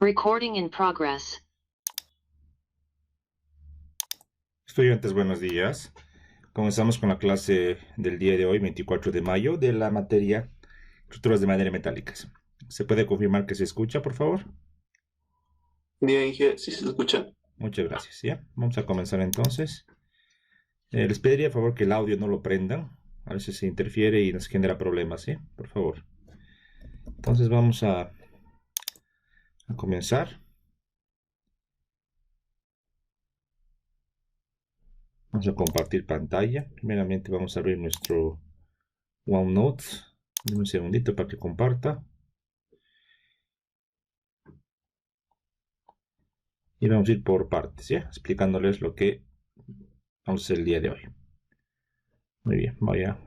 Recording in progress. Estudiantes, buenos días. Comenzamos con la clase del día de hoy, 24 de mayo, de la materia Estructuras de madera metálicas. ¿Se puede confirmar que se escucha, por favor? Bien, Inge, sí se escucha. Muchas gracias. ¿Ya? Vamos a comenzar entonces. Les pediría, por favor, que el audio no lo prendan. A veces se interfiere y nos genera problemas, ¿sí? Por favor. Entonces vamos a comenzar. Vamos a compartir pantalla. Primeramente vamos a abrir nuestro OneNote. Dame un segundito para que comparta. Y vamos a ir por partes, ¿ya? Explicándoles lo que vamos a hacer el día de hoy. Muy bien, voy a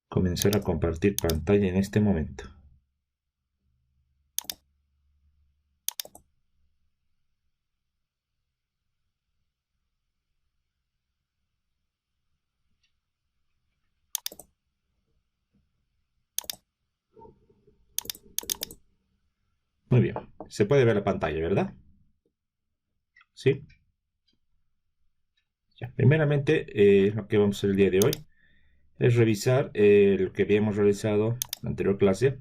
comenzar a compartir pantalla en este momento. Muy bien, se puede ver la pantalla, ¿verdad? ¿Sí? Ya. Primeramente, lo que vamos a hacer el día de hoy es revisar lo que habíamos realizado en la anterior clase.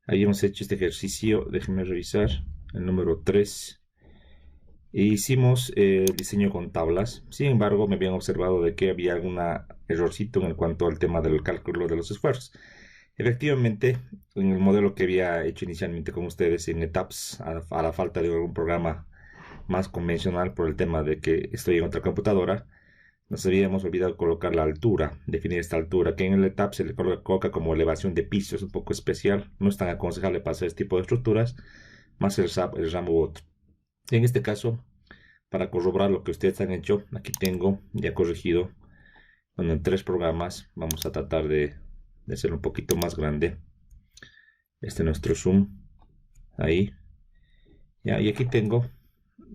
Ahí hemos hecho este ejercicio, déjenme revisar, el número 3. E hicimos el diseño con tablas. Sin embargo, me habían observado de que había algún errorcito en cuanto al tema del cálculo de los esfuerzos. Efectivamente, en el modelo que había hecho inicialmente con ustedes en ETAPS, a la falta de algún programa más convencional por el tema de que estoy en otra computadora, nos habíamos olvidado colocar la altura, definir esta altura, que en el ETAPS se le coloca como elevación de piso, es un poco especial, no es tan aconsejable para hacer este tipo de estructuras, más el SAP, el RAM u otro. En este caso, para corroborar lo que ustedes han hecho, aquí tengo ya corregido, bueno, en 3 programas, vamos a tratar de hacer un poquito más grande este nuestro zoom ahí ya, y aquí tengo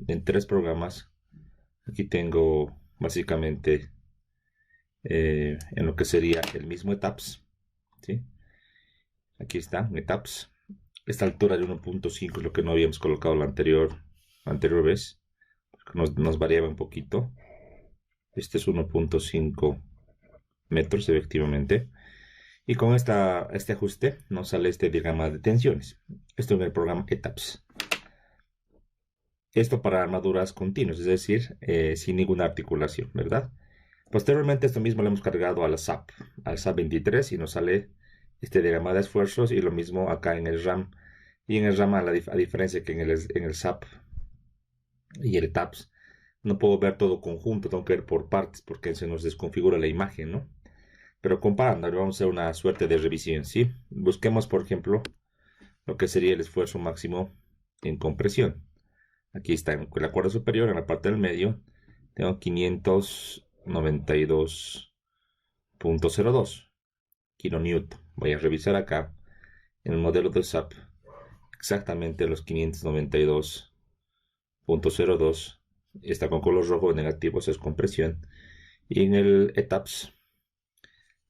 en 3 programas, aquí tengo básicamente en lo que sería el mismo ETAPS, ¿sí? Aquí está ETAPS, esta altura de 1.5 es lo que no habíamos colocado la anterior vez, nos variaba un poquito. Este es 1.5 metros efectivamente. Y con este ajuste nos sale este diagrama de tensiones. Esto en el programa ETAPS. Esto para armaduras continuas, es decir, sin ninguna articulación, ¿verdad? Posteriormente esto mismo lo hemos cargado al SAP 23 y nos sale este diagrama de esfuerzos, y lo mismo acá en el RAM. Y en el RAM, a diferencia que en el SAP y el ETAPS, no puedo ver todo conjunto, tengo que ver por partes porque se nos desconfigura la imagen, ¿no? Pero comparando, vamos a hacer una suerte de revisión, ¿sí? Busquemos, por ejemplo, lo que sería el esfuerzo máximo en compresión. Aquí está en la cuerda superior, en la parte del medio, tengo 592.02 kilonewton. Voy a revisar acá, en el modelo de SAP, exactamente los 592.02. Está con color rojo negativo, eso es compresión. Y en el ETAPS,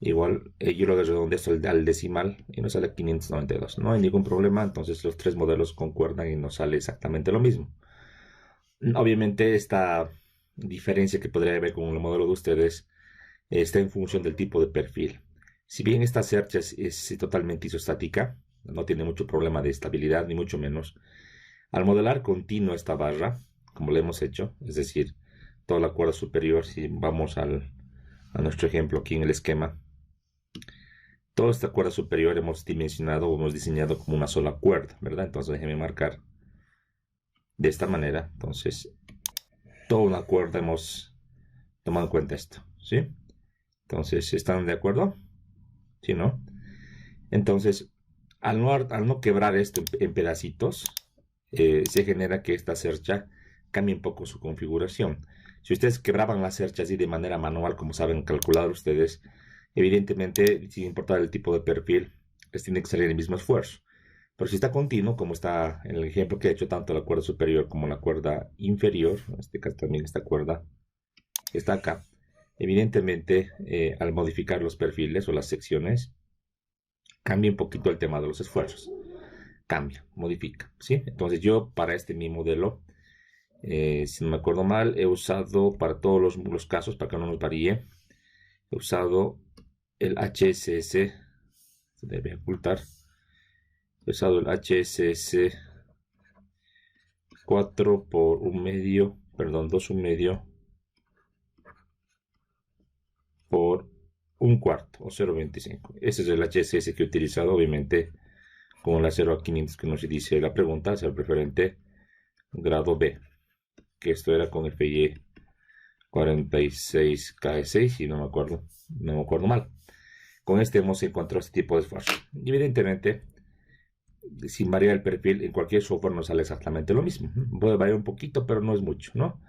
igual, yo lo redondeo al decimal y nos sale 592. No hay ningún problema, entonces los 3 modelos concuerdan y nos sale exactamente lo mismo. Obviamente esta diferencia que podría haber con el modelo de ustedes está en función del tipo de perfil. Si bien esta cercha es totalmente isostática, no tiene mucho problema de estabilidad, ni mucho menos. Al modelar continuo esta barra, como lo hemos hecho, es decir, toda la cuerda superior, si vamos a nuestro ejemplo aquí en el esquema, toda esta cuerda superior hemos dimensionado o hemos diseñado como una sola cuerda, ¿verdad? Entonces déjenme marcar de esta manera. Entonces, toda una cuerda hemos tomado en cuenta esto, ¿sí? Entonces, ¿están de acuerdo? ¿Sí, no? Entonces, al no quebrar esto en pedacitos, se genera que esta cercha cambie un poco su configuración. Si ustedes quebraban la cercha así de manera manual, como saben calcular ustedes, evidentemente, sin importar el tipo de perfil, les tiene que salir el mismo esfuerzo. Pero si está continuo, como está en el ejemplo que he hecho, tanto la cuerda superior como la cuerda inferior, en este caso también esta cuerda que está acá, evidentemente, al modificar los perfiles o las secciones, cambia un poquito el tema de los esfuerzos. cambia, modifica, ¿sí? Entonces yo para mi modelo, si no me acuerdo mal, he usado para todos los casos, para que no nos varíe, he usado el HSS, se debe ocultar, he usado el HSS 4 por 1/2, perdón, 2/1 por 1/4 o 0.25. Ese es el HSS que he utilizado, obviamente, con la 0 a 500 que nos dice la pregunta, ser preferente grado B, que esto era con FY 46K6, y no me acuerdo mal. Con este hemos encontrado este tipo de esfuerzo. Y evidentemente, sin variar el perfil, en cualquier software nos sale exactamente lo mismo. Puede variar un poquito, pero no es mucho, ¿no?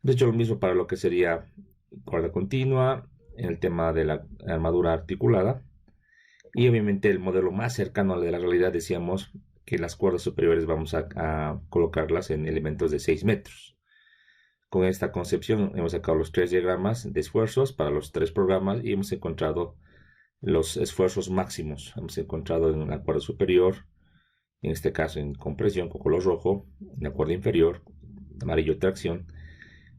De hecho, lo mismo para lo que sería cuerda continua, en el tema de la armadura articulada. Y obviamente el modelo más cercano al de la realidad, decíamos que las cuerdas superiores vamos a colocarlas en elementos de 6 metros. Con esta concepción hemos sacado los 3 diagramas de esfuerzos para los 3 programas y hemos encontrado los esfuerzos máximos. Hemos encontrado en la cuerda superior, en este caso en compresión con color rojo, en la cuerda inferior, amarillo tracción.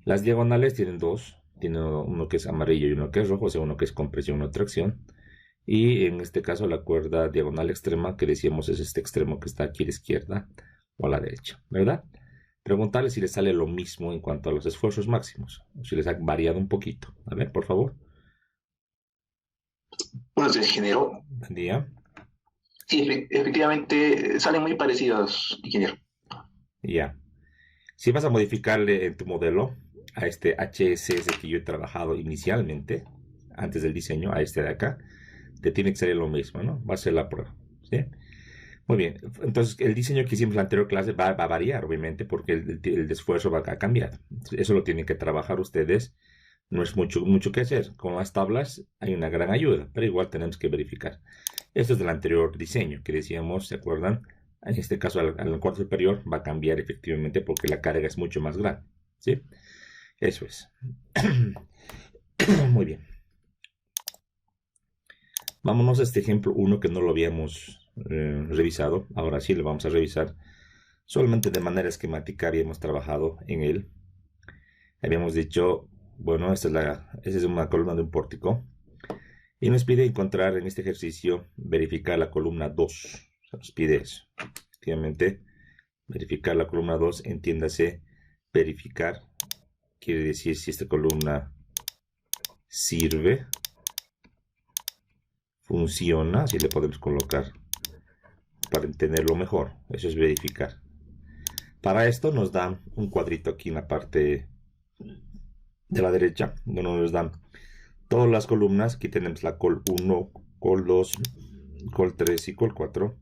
Las diagonales tienen dos, tiene uno que es amarillo y uno que es rojo, o sea, uno que es compresión y uno tracción. Y en este caso la cuerda diagonal extrema, que decíamos es este extremo que está aquí a la izquierda o a la derecha, ¿verdad? Preguntarle si le sale lo mismo en cuanto a los esfuerzos máximos, o si les ha variado un poquito. A ver, por favor. Bueno, se generó. Buen día. Sí, efectivamente salen muy parecidos, ingeniero. Ya. Si vas a modificarle en tu modelo a este HSS que yo he trabajado inicialmente, antes del diseño, a este de acá, te tiene que salir lo mismo, ¿no? Va a ser la prueba, ¿sí? Muy bien, entonces el diseño que hicimos en la anterior clase va a variar, obviamente, porque el esfuerzo va a cambiar. Eso lo tienen que trabajar ustedes. No es mucho que hacer. Con las tablas hay una gran ayuda, pero igual tenemos que verificar. Esto es del anterior diseño que decíamos, ¿se acuerdan? En este caso, al cuarto superior va a cambiar efectivamente porque la carga es mucho más grande, ¿sí? Eso es. Muy bien. Vámonos a este ejemplo 1 que no lo habíamos revisado. Ahora sí lo vamos a revisar. Solamente de manera esquemática habíamos trabajado en él. Habíamos dicho, bueno, esta es una columna de un pórtico. Y nos pide encontrar en este ejercicio, verificar la columna 2. O sea, nos pide eso. Efectivamente, verificar la columna 2, entiéndase, verificar, quiere decir si esta columna sirve, funciona, así le podemos colocar para entenderlo mejor. Eso es verificar. Para esto nos dan un cuadrito aquí en la parte de la derecha, donde nos dan todas las columnas. Aquí tenemos la col 1, col 2, col 3 y col 4.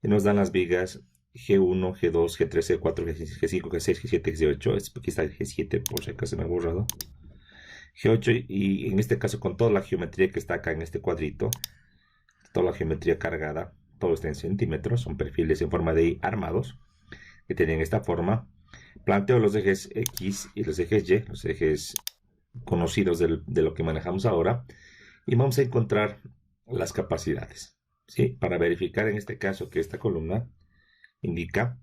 Y nos dan las vigas G1, G2, G3, G4, G5, G6, G7, G8. Aquí está el G7, por si acaso me ha borrado. G8, y en este caso con toda la geometría que está acá en este cuadrito, toda la geometría cargada, todo está en centímetros, son perfiles en forma de I armados, que tienen esta forma. Planteo los ejes X y los ejes Y, los ejes conocidos de lo que manejamos ahora, y vamos a encontrar las capacidades, ¿sí? Para verificar en este caso que esta columna indica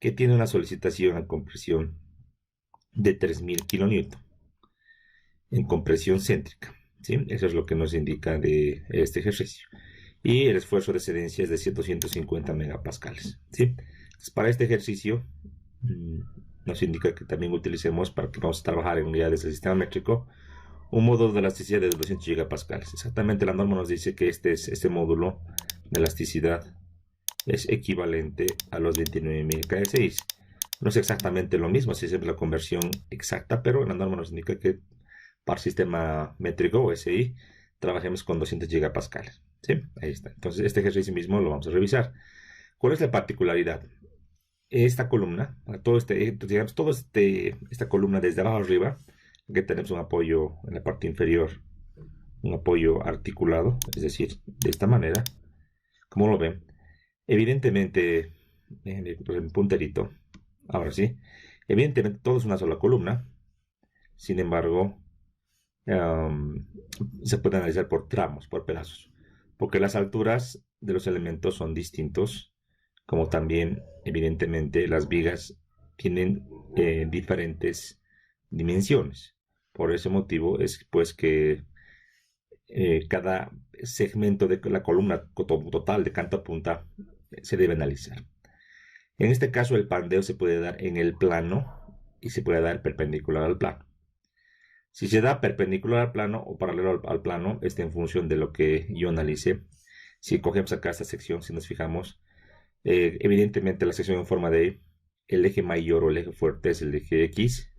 que tiene una solicitación en compresión de 3000 kN en compresión céntrica, ¿sí? Eso es lo que nos indica de este ejercicio. Y el esfuerzo de excedencia es de 250 megapascales, ¿sí? Entonces, para este ejercicio nos indica que también utilicemos, para que vamos a trabajar en unidades del sistema métrico, un módulo de elasticidad de 200 gigapascales. Exactamente, la norma nos dice que este módulo de elasticidad es equivalente a los 29.000 KSI. No es exactamente lo mismo, si es la conversión exacta, pero la norma nos indica que para sistema métrico o SI trabajemos con 200 gigapascales. ¿Sí? Ahí está. Entonces, este ejercicio mismo lo vamos a revisar. ¿Cuál es la particularidad? Esta columna, digamos, esta columna desde abajo arriba, aquí tenemos un apoyo en la parte inferior, un apoyo articulado, es decir, de esta manera, como lo ven. Evidentemente, el punterito, ahora sí, evidentemente todo es una sola columna, sin embargo, se puede analizar por tramos, por pedazos, porque las alturas de los elementos son distintos, como también, evidentemente, las vigas tienen diferentes dimensiones. Por ese motivo es pues que cada segmento de la columna total de canto a punta se debe analizar. En este caso, el pandeo se puede dar en el plano y se puede dar perpendicular al plano. Si se da perpendicular al plano o paralelo al plano, está en función de lo que yo analicé. Si cogemos acá esta sección, si nos fijamos, evidentemente la sección en forma de el eje mayor o el eje fuerte es el eje X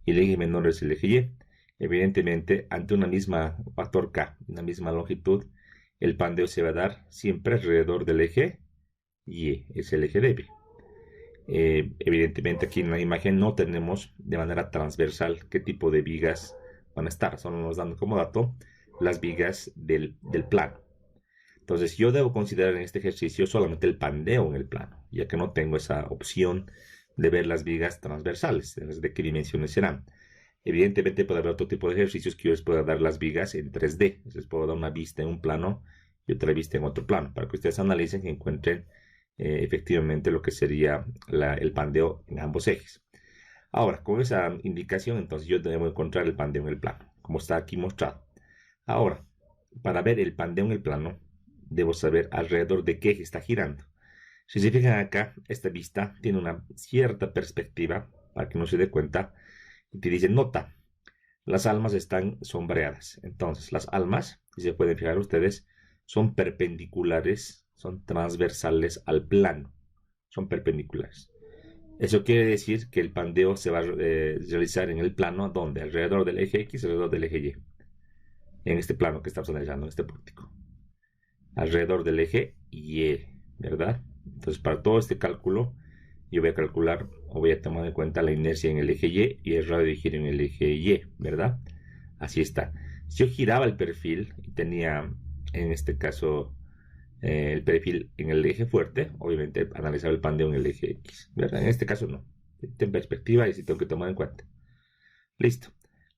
y el eje menor es el eje Y. Evidentemente, ante una misma factor K, una misma longitud, el pandeo se va a dar siempre alrededor del eje Y, es el eje débil. Evidentemente aquí en la imagen no tenemos de manera transversal qué tipo de vigas van a estar, solo nos dan como dato las vigas del plano. Entonces yo debo considerar en este ejercicio solamente el pandeo en el plano, ya que no tengo esa opción de ver las vigas transversales, de qué dimensiones serán. Evidentemente puede haber otro tipo de ejercicios que yo les pueda dar las vigas en 3D, entonces puedo dar una vista en un plano y otra vista en otro plano, para que ustedes analicen y encuentren efectivamente lo que sería el pandeo en ambos ejes. Ahora, con esa indicación, entonces yo debo encontrar el pandeo en el plano, como está aquí mostrado. Ahora, para ver el pandeo en el plano, debo saber alrededor de qué eje está girando. Si se fijan acá, esta vista tiene una cierta perspectiva, para que no se dé cuenta, y te dice, nota, las almas están sombreadas. Entonces, las almas, si se pueden fijar ustedes, son perpendiculares, son transversales al plano, son perpendiculares. Eso quiere decir que el pandeo se va a realizar en el plano, donde alrededor del eje X, alrededor del eje Y, en este plano que estamos analizando, en este pórtico, alrededor del eje Y, ¿verdad? Entonces, para todo este cálculo, yo voy a calcular o voy a tomar en cuenta la inercia en el eje Y el radio de giro en el eje Y, ¿verdad? Así está. Si yo giraba el perfil y tenía, en este caso, el perfil en el eje fuerte, obviamente analizaba el pandeo en el eje X, ¿verdad? En este caso no. En perspectiva y sí tengo que tomar en cuenta. Listo.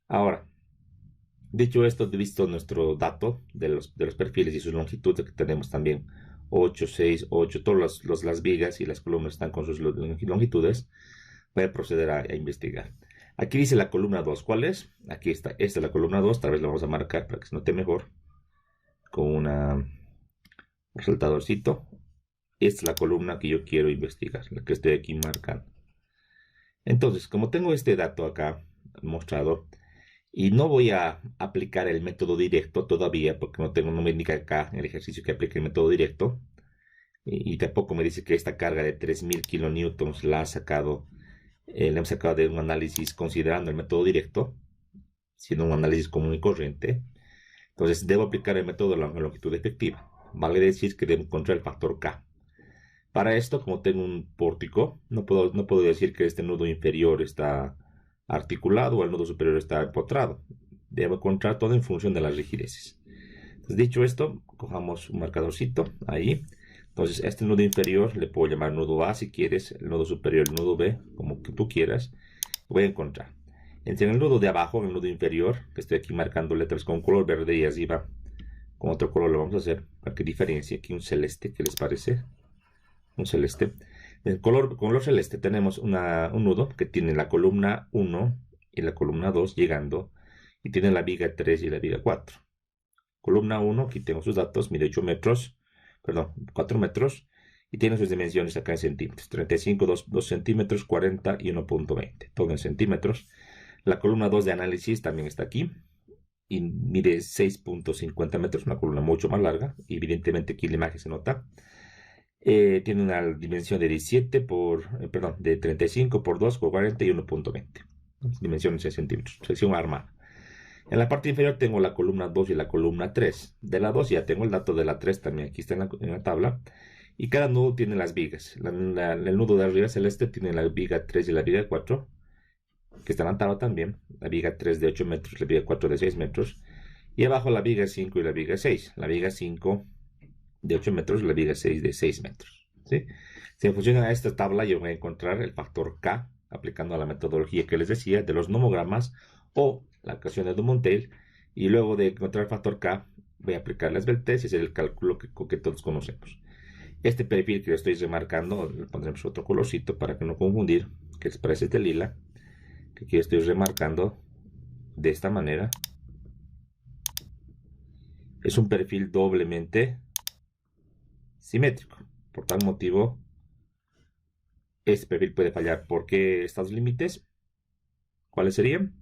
Ahora, dicho esto, visto nuestro dato de los perfiles y sus longitudes, que tenemos también 8, 6, 8, todas las vigas y las columnas están con sus longitudes, voy a proceder a investigar. Aquí dice la columna 2, ¿cuál es? Aquí está, esta es la columna 2, tal vez la vamos a marcar para que se note mejor, con un resaltadorcito. Esta es la columna que yo quiero investigar, la que estoy aquí marcando. Entonces, como tengo este dato acá mostrado, y no voy a aplicar el método directo todavía, porque no me indica acá en el ejercicio que aplique el método directo, y tampoco me dice que esta carga de 3000 kilonewtons la hemos sacado de un análisis considerando el método directo, siendo un análisis común y corriente. Entonces debo aplicar el método de la longitud efectiva. Vale decir que debo encontrar el factor K. Para esto, como tengo un pórtico, no puedo decir que este nudo inferior está articulado o el nudo superior está empotrado. Debo encontrar todo en función de las rigideces. Entonces, dicho esto, cojamos un marcadorcito ahí. Entonces, este nudo inferior le puedo llamar nudo A si quieres, el nudo superior el nudo B, como que tú quieras. Voy a encontrar. Entre el nudo de abajo, el nudo inferior, que estoy aquí marcando letras con color verde y arriba con otro color lo vamos a hacer para que diferencie. Aquí un celeste, ¿qué les parece? Un celeste. Color celeste tenemos un nudo que tiene la columna 1 y la columna 2 llegando y tiene la viga 3 y la viga 4. Columna 1, aquí tengo sus datos, mide 8 metros, perdón, 4 metros y tiene sus dimensiones acá en centímetros, 35, 2 centímetros, 40 y 1.20, todo en centímetros. La columna 2 de análisis también está aquí y mide 6.50 metros, una columna mucho más larga, y evidentemente aquí en la imagen se nota. Tiene una dimensión de 17 de 35 por 2 por 40 y 1.20. Dimensiones en centímetros. Sección armada. En la parte inferior tengo la columna 2 y la columna 3. De la 2 ya tengo el dato de la 3 también. Aquí está en la tabla. Y cada nudo tiene las vigas. El nudo de arriba celeste tiene la viga 3 y la viga 4. Que está en la tabla también. La viga 3 de 8 metros, la viga 4 de 6 metros. Y abajo la viga 5 y la viga 6. La viga 5 de 8 metros y la viga 6 de 6 metros. ¿Sí? Si en función a esta tabla yo voy a encontrar el factor K aplicando a la metodología que les decía de los nomogramas o la ecuación de Dumontel, y luego de encontrar el factor K voy a aplicar las Beltes y hacer el cálculo que todos conocemos. Este perfil que lo estoy remarcando, le pondremos otro colorcito para que no confundir, que es para este lila, que aquí estoy remarcando de esta manera. Es un perfil doblemente simétrico. Por tal motivo, este perfil puede fallar. ¿Por qué estos límites? ¿Cuáles serían?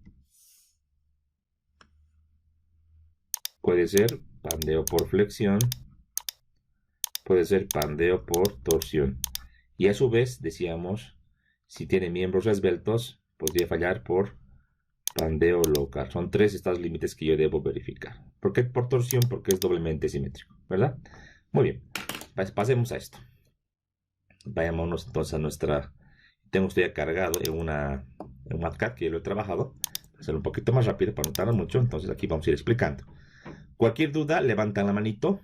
Puede ser pandeo por flexión, puede ser pandeo por torsión. Y a su vez, decíamos, si tiene miembros esbeltos, podría fallar por pandeo local. Son tres estos límites que yo debo verificar. ¿Por qué por torsión? Porque es doblemente simétrico, ¿verdad? Muy bien, pasemos a esto. Vayámonos entonces a nuestra... Tengo esto ya cargado en un MATLAB que yo lo he trabajado. Voy a hacerlo un poquito más rápido para no tardar mucho. Entonces aquí vamos a ir explicando. Cualquier duda, levantan la manito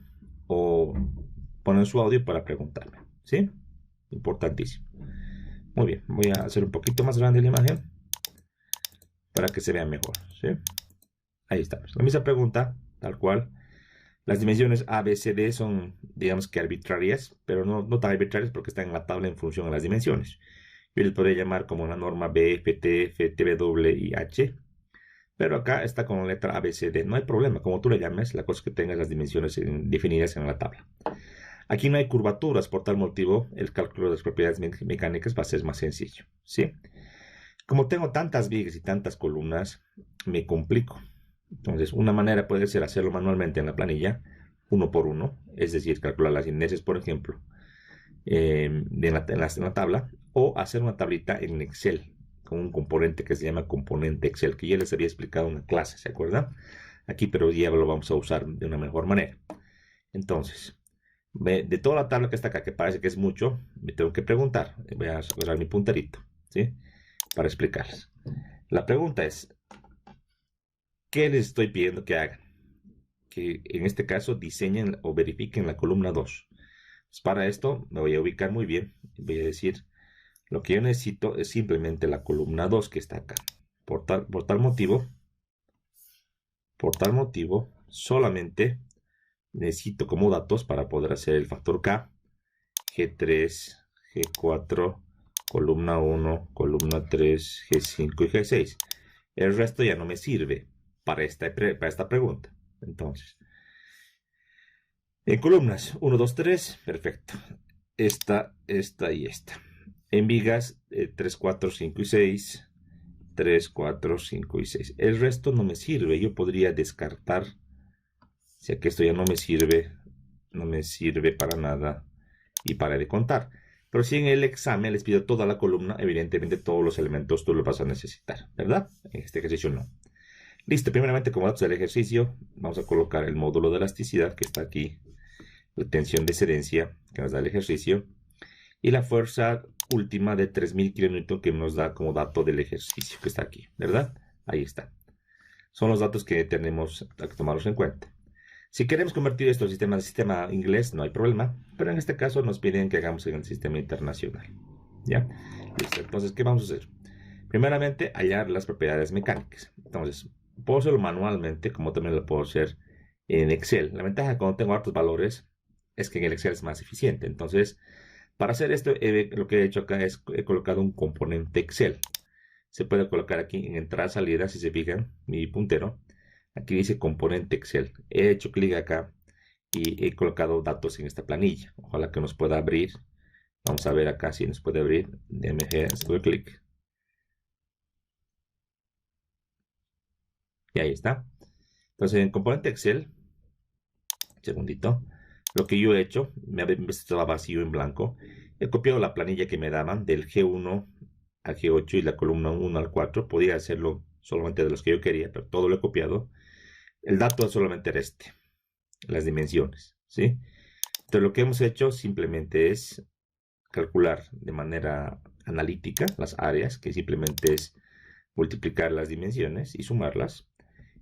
o ponen su audio para preguntarme. ¿Sí? Importantísimo. Muy bien, voy a hacer un poquito más grande la imagen para que se vea mejor. ¿Sí? Ahí estamos. La misma pregunta, tal cual. Las dimensiones A, B, C, D son, digamos que arbitrarias, pero no tan arbitrarias porque están en la tabla en función de las dimensiones. Yo les podría llamar como una norma B, F, T, F, T, W y H. Pero acá está con la letra A, B, C, D. No hay problema, como tú le llames, la cosa es que tengas las dimensiones definidas en la tabla. Aquí no hay curvaturas, por tal motivo el cálculo de las propiedades mecánicas va a ser más sencillo, ¿sí? Como tengo tantas vigas y tantas columnas, me complico. Entonces, una manera puede ser hacerlo manualmente en la planilla, uno por uno, es decir, calcular las inercias, por ejemplo, en la tabla, o hacer una tablita en Excel, con un componente que se llama componente Excel, que ya les había explicado en una clase, ¿se acuerdan? Aquí, pero ya lo vamos a usar de una mejor manera. Entonces, de toda la tabla que está acá, que parece que es mucho, me tengo que preguntar. Voy a agarrar mi punterito, ¿sí? Para explicarles. La pregunta es, ¿qué les estoy pidiendo que hagan? Que en este caso diseñen o verifiquen la columna 2. Pues para esto me voy a ubicar muy bien. Voy a decir, lo que yo necesito es simplemente la columna 2 que está acá. Por tal motivo, solamente necesito como datos para poder hacer el factor K, G3, G4, columna 1, columna 3, G5 y G6. El resto ya no me sirve para esta pregunta. Entonces, en columnas 1, 2, 3, perfecto. Esta y esta. En vigas 3, 4, 5 y 6. 3, 4, 5 y 6. El resto no me sirve. Yo podría descartar. Si aquí esto ya no me sirve para nada y para de contar. Pero si en el examen les pido toda la columna, evidentemente todos los elementos tú los vas a necesitar, ¿verdad? En este ejercicio no. Listo, primeramente como datos del ejercicio, vamos a colocar el módulo de elasticidad que está aquí, la tensión de excedencia que nos da el ejercicio, y la fuerza última de 3000 kN que nos da como dato del ejercicio que está aquí, ¿verdad? Ahí está. Son los datos que tenemos que tomarlos en cuenta. Si queremos convertir esto al sistema inglés, no hay problema, pero en este caso nos piden que hagamos en el sistema internacional. ¿Ya? Listo. Entonces, ¿qué vamos a hacer? Primeramente, hallar las propiedades mecánicas. Entonces, puedo hacerlo manualmente, como también lo puedo hacer en Excel. La ventaja cuando tengo hartos valores es que en el Excel es más eficiente. Entonces, para hacer esto, lo que he hecho acá es he colocado un componente Excel. Se puede colocar aquí en entrada, salida, si se fijan, mi puntero. Aquí dice componente Excel. He hecho clic acá y he colocado datos en esta planilla. Ojalá que nos pueda abrir. Vamos a ver acá si nos puede abrir. DMG, doble clic. Y ahí está. Entonces en componente Excel, un segundito, lo que yo he hecho, estaba vacío en blanco. He copiado la planilla que me daban del G1 al G8 y la columna 1 al 4. Podía hacerlo solamente de los que yo quería, pero todo lo he copiado. El dato solamente era este, las dimensiones, ¿sí? Entonces lo que hemos hecho simplemente es calcular de manera analítica las áreas, que simplemente es multiplicar las dimensiones y sumarlas,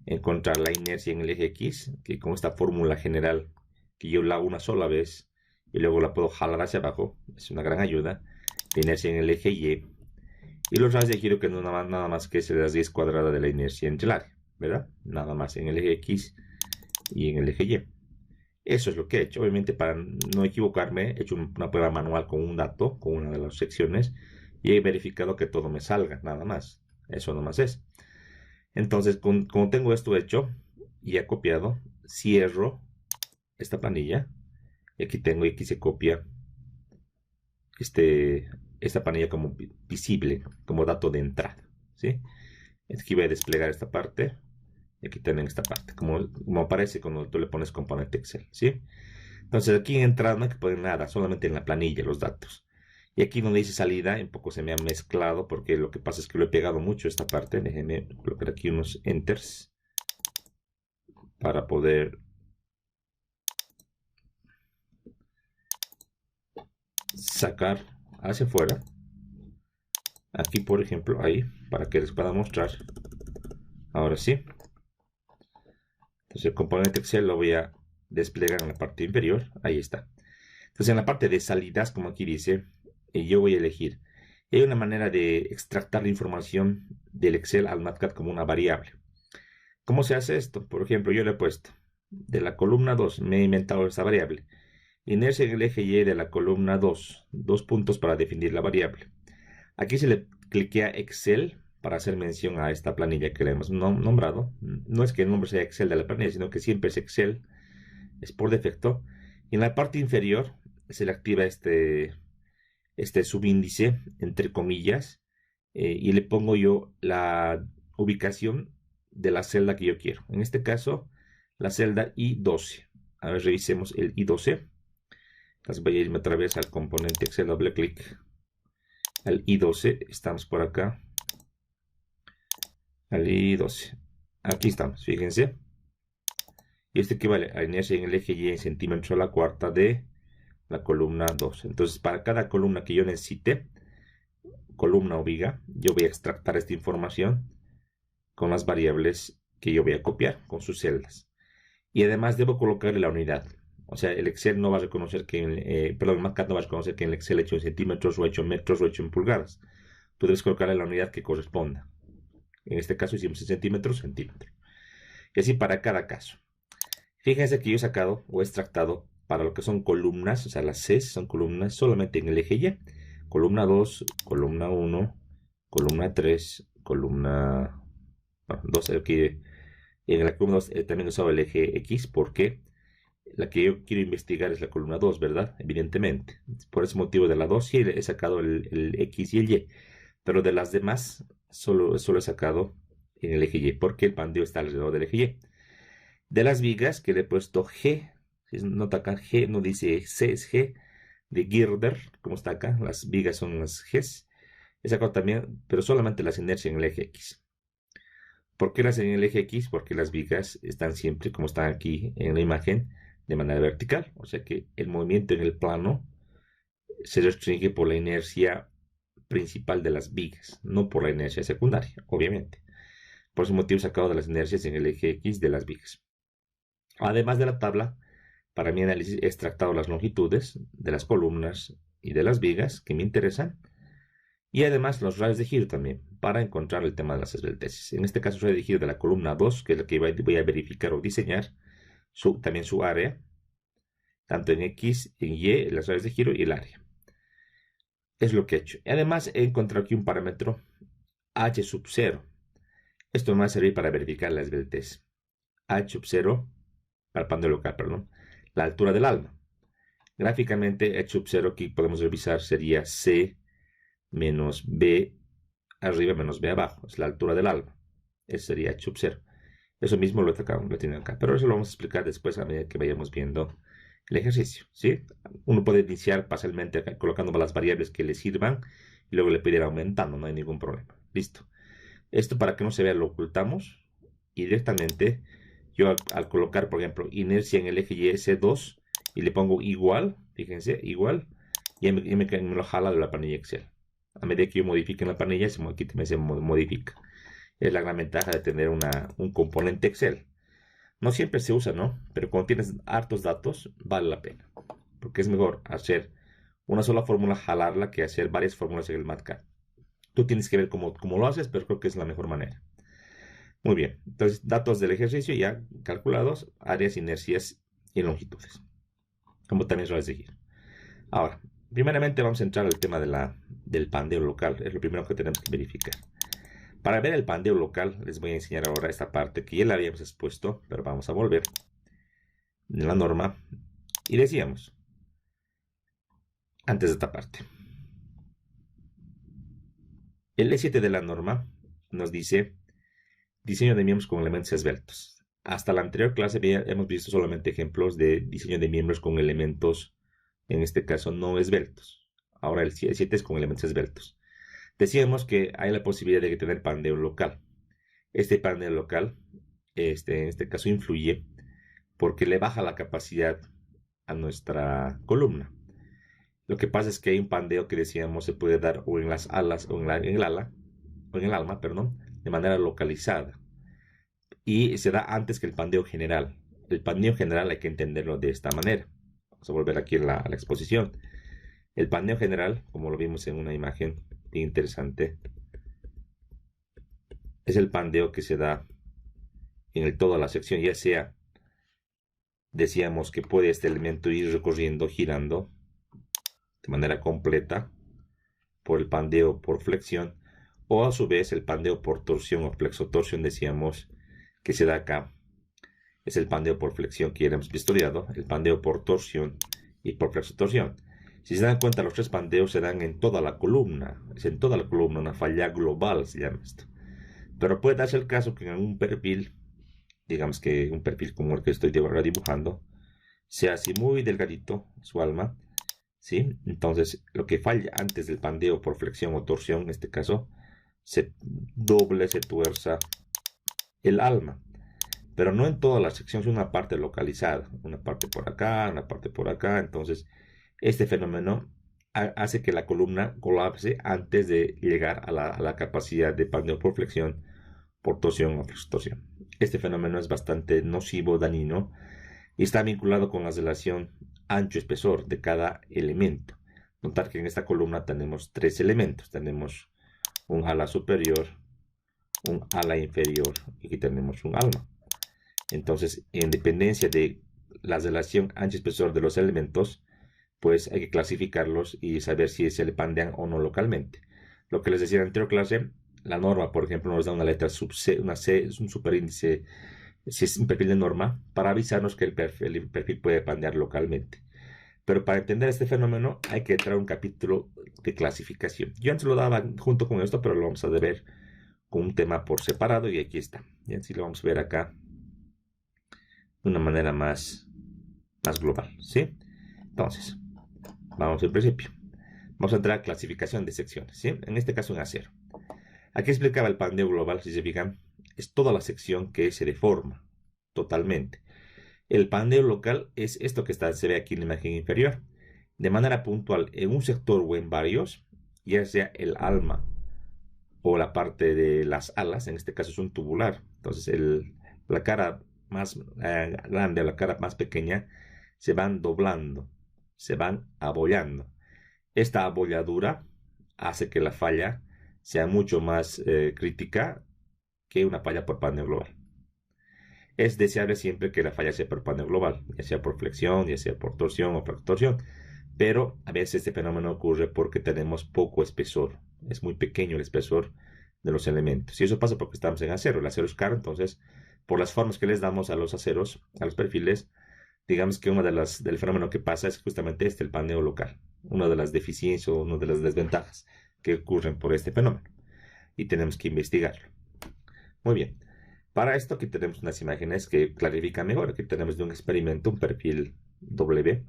encontrar la inercia en el eje X, que con esta fórmula general, que yo la hago una sola vez y luego la puedo jalar hacia abajo, es una gran ayuda, la inercia en el eje Y, y los radios de giro que no nada más que es la raíz cuadrada de la inercia entre el área, ¿verdad? Nada más en el eje X y en el eje Y. Eso es lo que he hecho. Obviamente, para no equivocarme, he hecho una prueba manual con un dato, con una de las secciones, y he verificado que todo me salga, nada más. Eso nomás es. Entonces, como tengo esto hecho, y he copiado, cierro esta planilla, y aquí se copia esta planilla como visible, como dato de entrada, ¿sí? Aquí voy a desplegar esta parte, y aquí también esta parte, como aparece cuando tú le pones componente Excel, ¿sí? Entonces aquí en entrada no hay que poner nada, solamente en la planilla los datos. Y aquí donde dice salida, un poco se me ha mezclado porque lo que pasa es que lo he pegado mucho esta parte. Déjenme colocar aquí unos enters para poder sacar hacia afuera. Aquí, por ejemplo, ahí, para que les pueda mostrar. Ahora sí. Entonces el componente Excel lo voy a desplegar en la parte inferior. Ahí está. Entonces en la parte de salidas, como aquí dice, yo voy a elegir. Hay una manera de extractar la información del Excel al MATLAB como una variable. ¿Cómo se hace esto? Por ejemplo, yo le he puesto de la columna 2, me he inventado esta variable. Inercia en el eje Y de la columna 2, dos puntos para definir la variable. Aquí se le cliquea Excel para hacer mención a esta planilla que le hemos nombrado. No es que el nombre sea Excel de la planilla, sino que siempre es Excel, es por defecto. Y en la parte inferior se le activa este subíndice, entre comillas, y le pongo yo la ubicación de la celda que yo quiero. En este caso, la celda I12. A ver, revisemos el I12. Entonces voy a irme otra vez al componente Excel, doble clic al I12. Estamos por acá. Al I12. Aquí estamos, fíjense. Y esto equivale a inercia en el eje Y en centímetros a la cuarta de la columna 2. Entonces, para cada columna que yo necesite, columna o viga, yo voy a extractar esta información con las variables que yo voy a copiar con sus celdas. Y además debo colocarle la unidad. O sea, el Excel no va a reconocer que, perdón, el MATLAB no va a reconocer que en el Excel he hecho en centímetros o he hecho en metros o he hecho en pulgadas. Tú debes colocarle la unidad que corresponda. En este caso hicimos en centímetros, centímetro. Y así para cada caso. Fíjense que yo he sacado o he extractado para lo que son columnas, o sea, las C son columnas solamente en el eje Y. Columna 2, columna 1, columna 3, columna 2, aquí en la columna 2 también he usado el eje X porque la que yo quiero investigar es la columna 2, ¿verdad? Evidentemente. Por ese motivo de la 2 sí he sacado el X y el Y, pero de las demás solo he sacado en el eje Y porque el pandeo está alrededor del eje Y. De las vigas que le he puesto G, si nota acá G, no dice C, es G, de girder, como está acá, las vigas son las Gs. He sacado también, pero solamente las inercias en el eje X. ¿Por qué las en el eje X? Porque las vigas están siempre, como están aquí en la imagen, de manera vertical. O sea que el movimiento en el plano se restringe por la inercia principal de las vigas, no por la inercia secundaria, obviamente. Por ese motivo he sacado de las inercias en el eje X de las vigas. Además de la tabla, para mi análisis he extractado las longitudes de las columnas y de las vigas que me interesan. Y además los radios de giro también, para encontrar el tema de las esbelteces. En este caso, radio de giro de la columna 2, que es la que voy a verificar o diseñar, también su área, tanto en X, en Y, las radios de giro y el área. Es lo que he hecho. Y además he encontrado aquí un parámetro H sub 0. Esto me va a servir para verificar la esbeltez. H sub 0, para el pan de local, perdón, la altura del alma. Gráficamente, H sub 0 aquí podemos revisar sería C menos B arriba menos B abajo. Es la altura del alma. Eso sería H sub 0. Eso mismo lo tiene acá. Pero eso lo vamos a explicar después a medida que vayamos viendo el ejercicio, ¿sí? Uno puede iniciar fácilmente acá, colocando las variables que le sirvan y luego le puede ir aumentando. No hay ningún problema. Listo. Esto para que no se vea lo ocultamos. Y directamente yo al colocar, por ejemplo, inercia en el eje Y S2 y le pongo igual, fíjense, igual, y me lo jala de la planilla Excel. A medida que yo modifique en la planilla, aquí se modifica. Es la gran ventaja de tener un componente Excel. No siempre se usa, ¿no? Pero cuando tienes hartos datos, vale la pena. Porque es mejor hacer una sola fórmula, jalarla, que hacer varias fórmulas en el MATLAB. Tú tienes que ver cómo lo haces, pero creo que es la mejor manera. Muy bien. Entonces, datos del ejercicio ya calculados, áreas, inercias y longitudes, como también suele seguir. Ahora, primeramente vamos a entrar al tema del pandeo local, es lo primero que tenemos que verificar. Para ver el pandeo local, les voy a enseñar ahora esta parte que ya la habíamos expuesto, pero vamos a volver en la norma. Y decíamos, antes de esta parte, el E7 de la norma nos dice diseño de miembros con elementos esbeltos. Hasta la anterior clase hemos visto solamente ejemplos de diseño de miembros con elementos, en este caso no esbeltos. Ahora el E7 es con elementos esbeltos. Decíamos que hay la posibilidad de tener pandeo local. Este pandeo local, en este caso, influye porque le baja la capacidad a nuestra columna. Lo que pasa es que hay un pandeo que decíamos se puede dar o en las alas o en el alma, perdón, de manera localizada. Y se da antes que el pandeo general. El pandeo general hay que entenderlo de esta manera. Vamos a volver aquí a la exposición. El pandeo general, como lo vimos en una imagen interesante, es el pandeo que se da en toda la sección, ya sea, decíamos que puede este elemento ir recorriendo, girando de manera completa por el pandeo por flexión, o a su vez el pandeo por torsión o flexotorsión, decíamos que se da acá. Es el pandeo por flexión que ya hemos estudiado, el pandeo por torsión y por flexotorsión. Si se dan cuenta, los tres pandeos se dan en toda la columna. Es en toda la columna, una falla global se llama esto. Pero puede darse el caso que en un perfil, digamos que un perfil como el que estoy ahora dibujando, sea así muy delgadito su alma, ¿sí? Entonces, lo que falla antes del pandeo por flexión o torsión, en este caso, se doble, se tuerza el alma. Pero no en toda la sección, es una parte localizada, una parte por acá, una parte por acá. Entonces, este fenómeno hace que la columna colapse antes de llegar a la capacidad de pandeo por flexión, por torsión o flexotorsión. Este fenómeno es bastante nocivo, dañino, y está vinculado con la relación ancho-espesor de cada elemento. Notar que en esta columna tenemos tres elementos. Tenemos un ala superior, un ala inferior y aquí tenemos un alma. Entonces, en dependencia de la relación ancho-espesor de los elementos, pues hay que clasificarlos y saber si se le pandean o no localmente. Lo que les decía en la anterior clase, la norma, por ejemplo, nos da una letra sub C, una C es un superíndice, si es un perfil de norma, para avisarnos que el perfil puede pandear localmente. Pero para entender este fenómeno hay que entrar a un capítulo de clasificación. Yo antes lo daba junto con esto, pero lo vamos a ver con un tema por separado y aquí está. Y así lo vamos a ver acá de una manera más global, ¿sí? Entonces, vamos al principio. Vamos a entrar a clasificación de secciones, ¿sí? En este caso en acero. Aquí explicaba el pandeo global, si se fijan, es toda la sección que se deforma totalmente. El pandeo local es esto que se ve aquí en la imagen inferior. De manera puntual, en un sector o en varios, ya sea el alma o la parte de las alas, en este caso es un tubular. Entonces, la cara más grande o la cara más pequeña se van doblando, se van abollando. Esta abolladura hace que la falla sea mucho más crítica que una falla por pandeo global. Es deseable siempre que la falla sea por pandeo global, ya sea por flexión, ya sea por torsión o flexotorsión, pero a veces este fenómeno ocurre porque tenemos poco espesor, es muy pequeño el espesor de los elementos, y eso pasa porque estamos en acero, el acero es caro, entonces por las formas que les damos a los aceros, a los perfiles, digamos que del fenómeno que pasa es justamente el pandeo local, una de las deficiencias o una de las desventajas que ocurren por este fenómeno, y tenemos que investigarlo. Muy bien. Para esto aquí tenemos unas imágenes que clarifican mejor. Aquí tenemos de un experimento, un perfil W.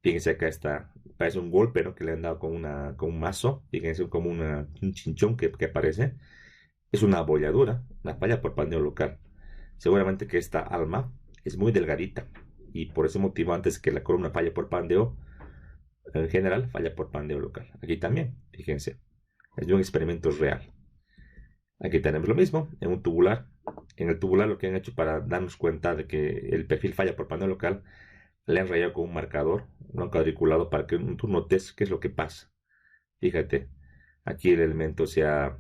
Fíjense acá está, parece un golpe, ¿no?, que le han dado con un mazo. Fíjense como un chinchón que aparece. Es una abolladura, una falla por pandeo local. Seguramente que esta alma es muy delgadita y por ese motivo antes que la columna falle por pandeo, en general falla por pandeo local. Aquí también, fíjense, es de un experimento real. Aquí tenemos lo mismo, en un tubular. En el tubular lo que han hecho para darnos cuenta de que el perfil falla por pandeo local, le han rayado con un marcador, un cuadriculado, para que tú notes qué es lo que pasa. Fíjate, aquí el elemento se ha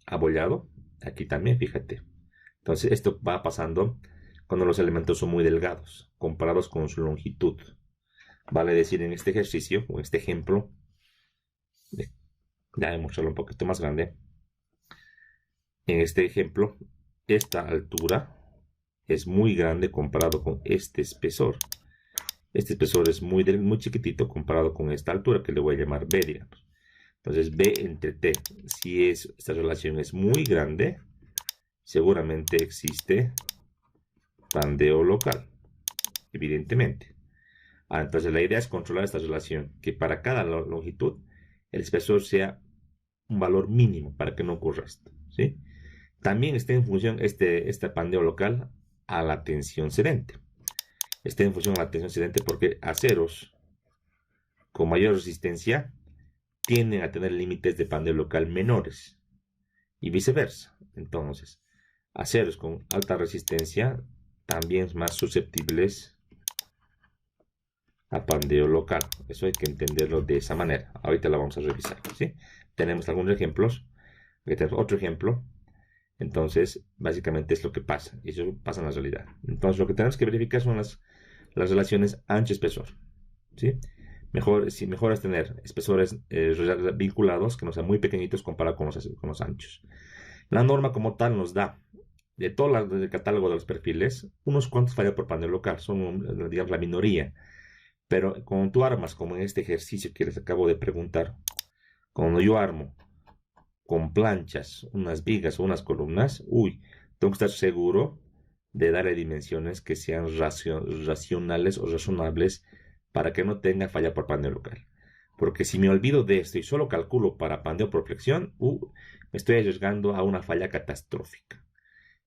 abollado, aquí también, fíjate. Entonces esto va pasando cuando los elementos son muy delgados, comparados con su longitud. Vale decir, en este ejercicio, o en este ejemplo, déjame mostrarlo un poquito más grande. En este ejemplo, esta altura es muy grande comparado con este espesor. Este espesor es muy chiquitito comparado con esta altura, que le voy a llamar B, digamos. Entonces, B entre T, si esta relación es muy grande, seguramente existe pandeo local, evidentemente. Entonces, la idea es controlar esta relación, que para cada longitud, el espesor sea un valor mínimo para que no ocurra esto, ¿sí? También está en función este pandeo local a la tensión cedente. Está en función a la tensión cedente porque aceros con mayor resistencia tienden a tener límites de pandeo local menores y viceversa. Entonces, aceros con alta resistencia también más susceptibles a pandeo local. Eso hay que entenderlo de esa manera. Ahorita la vamos a revisar, ¿sí? Tenemos algunos ejemplos. Aquí tenemos otro ejemplo. Entonces, básicamente es lo que pasa. Y eso pasa en la realidad. Entonces, lo que tenemos que verificar son las relaciones ancho-espesor, ¿sí? Mejor es tener espesores vinculados que no sean muy pequeñitos comparado con los anchos. La norma como tal nos da de todo el catálogo de los perfiles, unos cuantos fallan por pandeo local, son, digamos, la minoría. Pero cuando tú armas, como en este ejercicio que les acabo de preguntar, cuando yo armo con planchas unas vigas o unas columnas, tengo que estar seguro de darle dimensiones que sean racionales o razonables para que no tenga falla por pandeo local. Porque si me olvido de esto y solo calculo para pandeo por flexión, me estoy arriesgando a una falla catastrófica.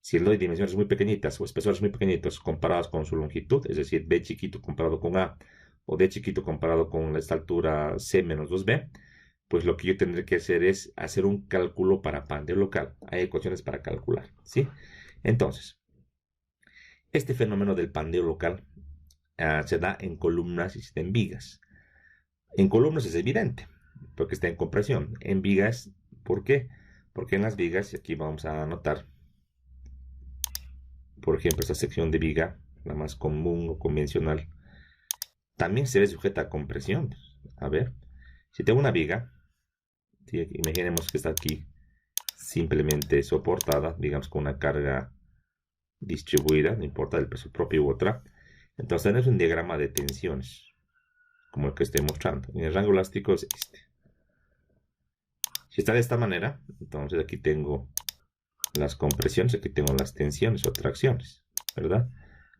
Si le doy dimensiones muy pequeñitas o espesores muy pequeñitos comparados con su longitud, es decir, B chiquito comparado con A, o D chiquito comparado con esta altura C menos 2B, pues lo que yo tendré que hacer es hacer un cálculo para pandeo local. Hay ecuaciones para calcular, ¿sí? Entonces, este fenómeno del pandeo local se da en columnas y en vigas. En columnas es evidente, porque está en compresión. En vigas, ¿por qué? Porque en las vigas, y aquí vamos a anotar, por ejemplo, esta sección de viga, la más común o convencional, también se ve sujeta a compresión. A ver, si tengo una viga, ¿sí? Imaginemos que está aquí simplemente soportada, digamos con una carga distribuida, no importa el peso propio u otra. Entonces tenemos un diagrama de tensiones, como el que estoy mostrando. En el rango elástico es este. Si está de esta manera, entonces aquí tengo las compresiones, aquí tengo las tensiones o tracciones, ¿verdad?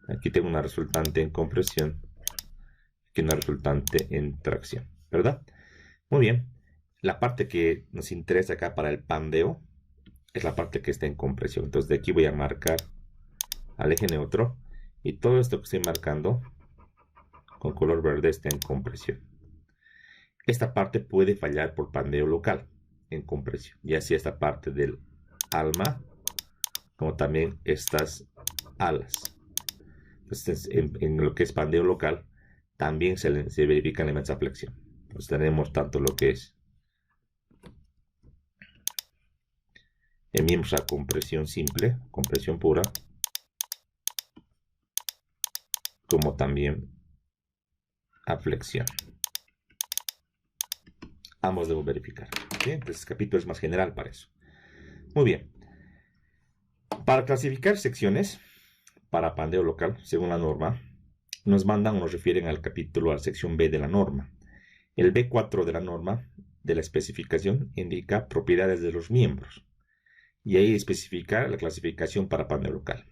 Aquí tengo una resultante en compresión, aquí una resultante en tracción, ¿verdad? Muy bien. La parte que nos interesa acá para el pandeo es la parte que está en compresión. Entonces de aquí voy a marcar al eje neutro y todo esto que estoy marcando con color verde está en compresión. Esta parte puede fallar por pandeo local en compresión, ya sea esta parte del alma como también estas alas. Entonces, en lo que es pandeo local también se verifican elementos de flexión. Entonces tenemos tanto lo que es miembros a compresión simple, compresión pura, como también a flexión. Ambos debo verificar, ¿sí? Entonces, este capítulo es más general para eso. Muy bien. Para clasificar secciones para pandeo local, según la norma, nos refieren al capítulo, a la sección B de la norma. El B4 de la norma de la especificación indica propiedades de los miembros y ahí especifica la clasificación para pandeo local.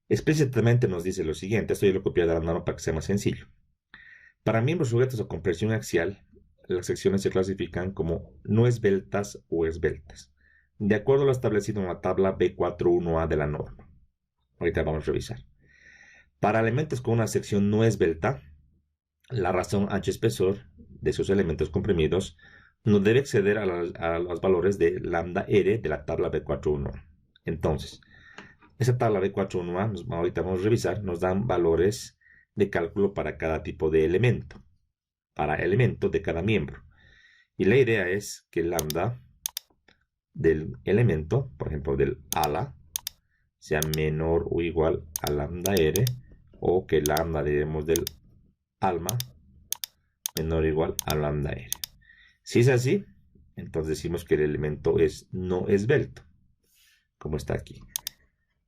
Explícitamente nos dice lo siguiente, esto yo lo copié de la norma para que sea más sencillo. Para miembros sujetos a compresión axial, las secciones se clasifican como no esbeltas o esbeltas, de acuerdo a lo establecido en la tabla B41A de la norma. Ahorita vamos a revisar. Para elementos con una sección no esbelta, la razón ancho-espesor de sus elementos comprimidos no debe exceder a los valores de lambda R de la tabla B41A. Entonces, esa tabla B41A, ahorita vamos a revisar, nos dan valores de cálculo para cada tipo de elemento, para elemento de cada miembro. Y la idea es que el lambda del elemento, por ejemplo del ala, sea menor o igual a lambda R, o que lambda, digamos, del alma menor o igual a lambda R. Si es así, entonces decimos que el elemento es no esbelto, como está aquí.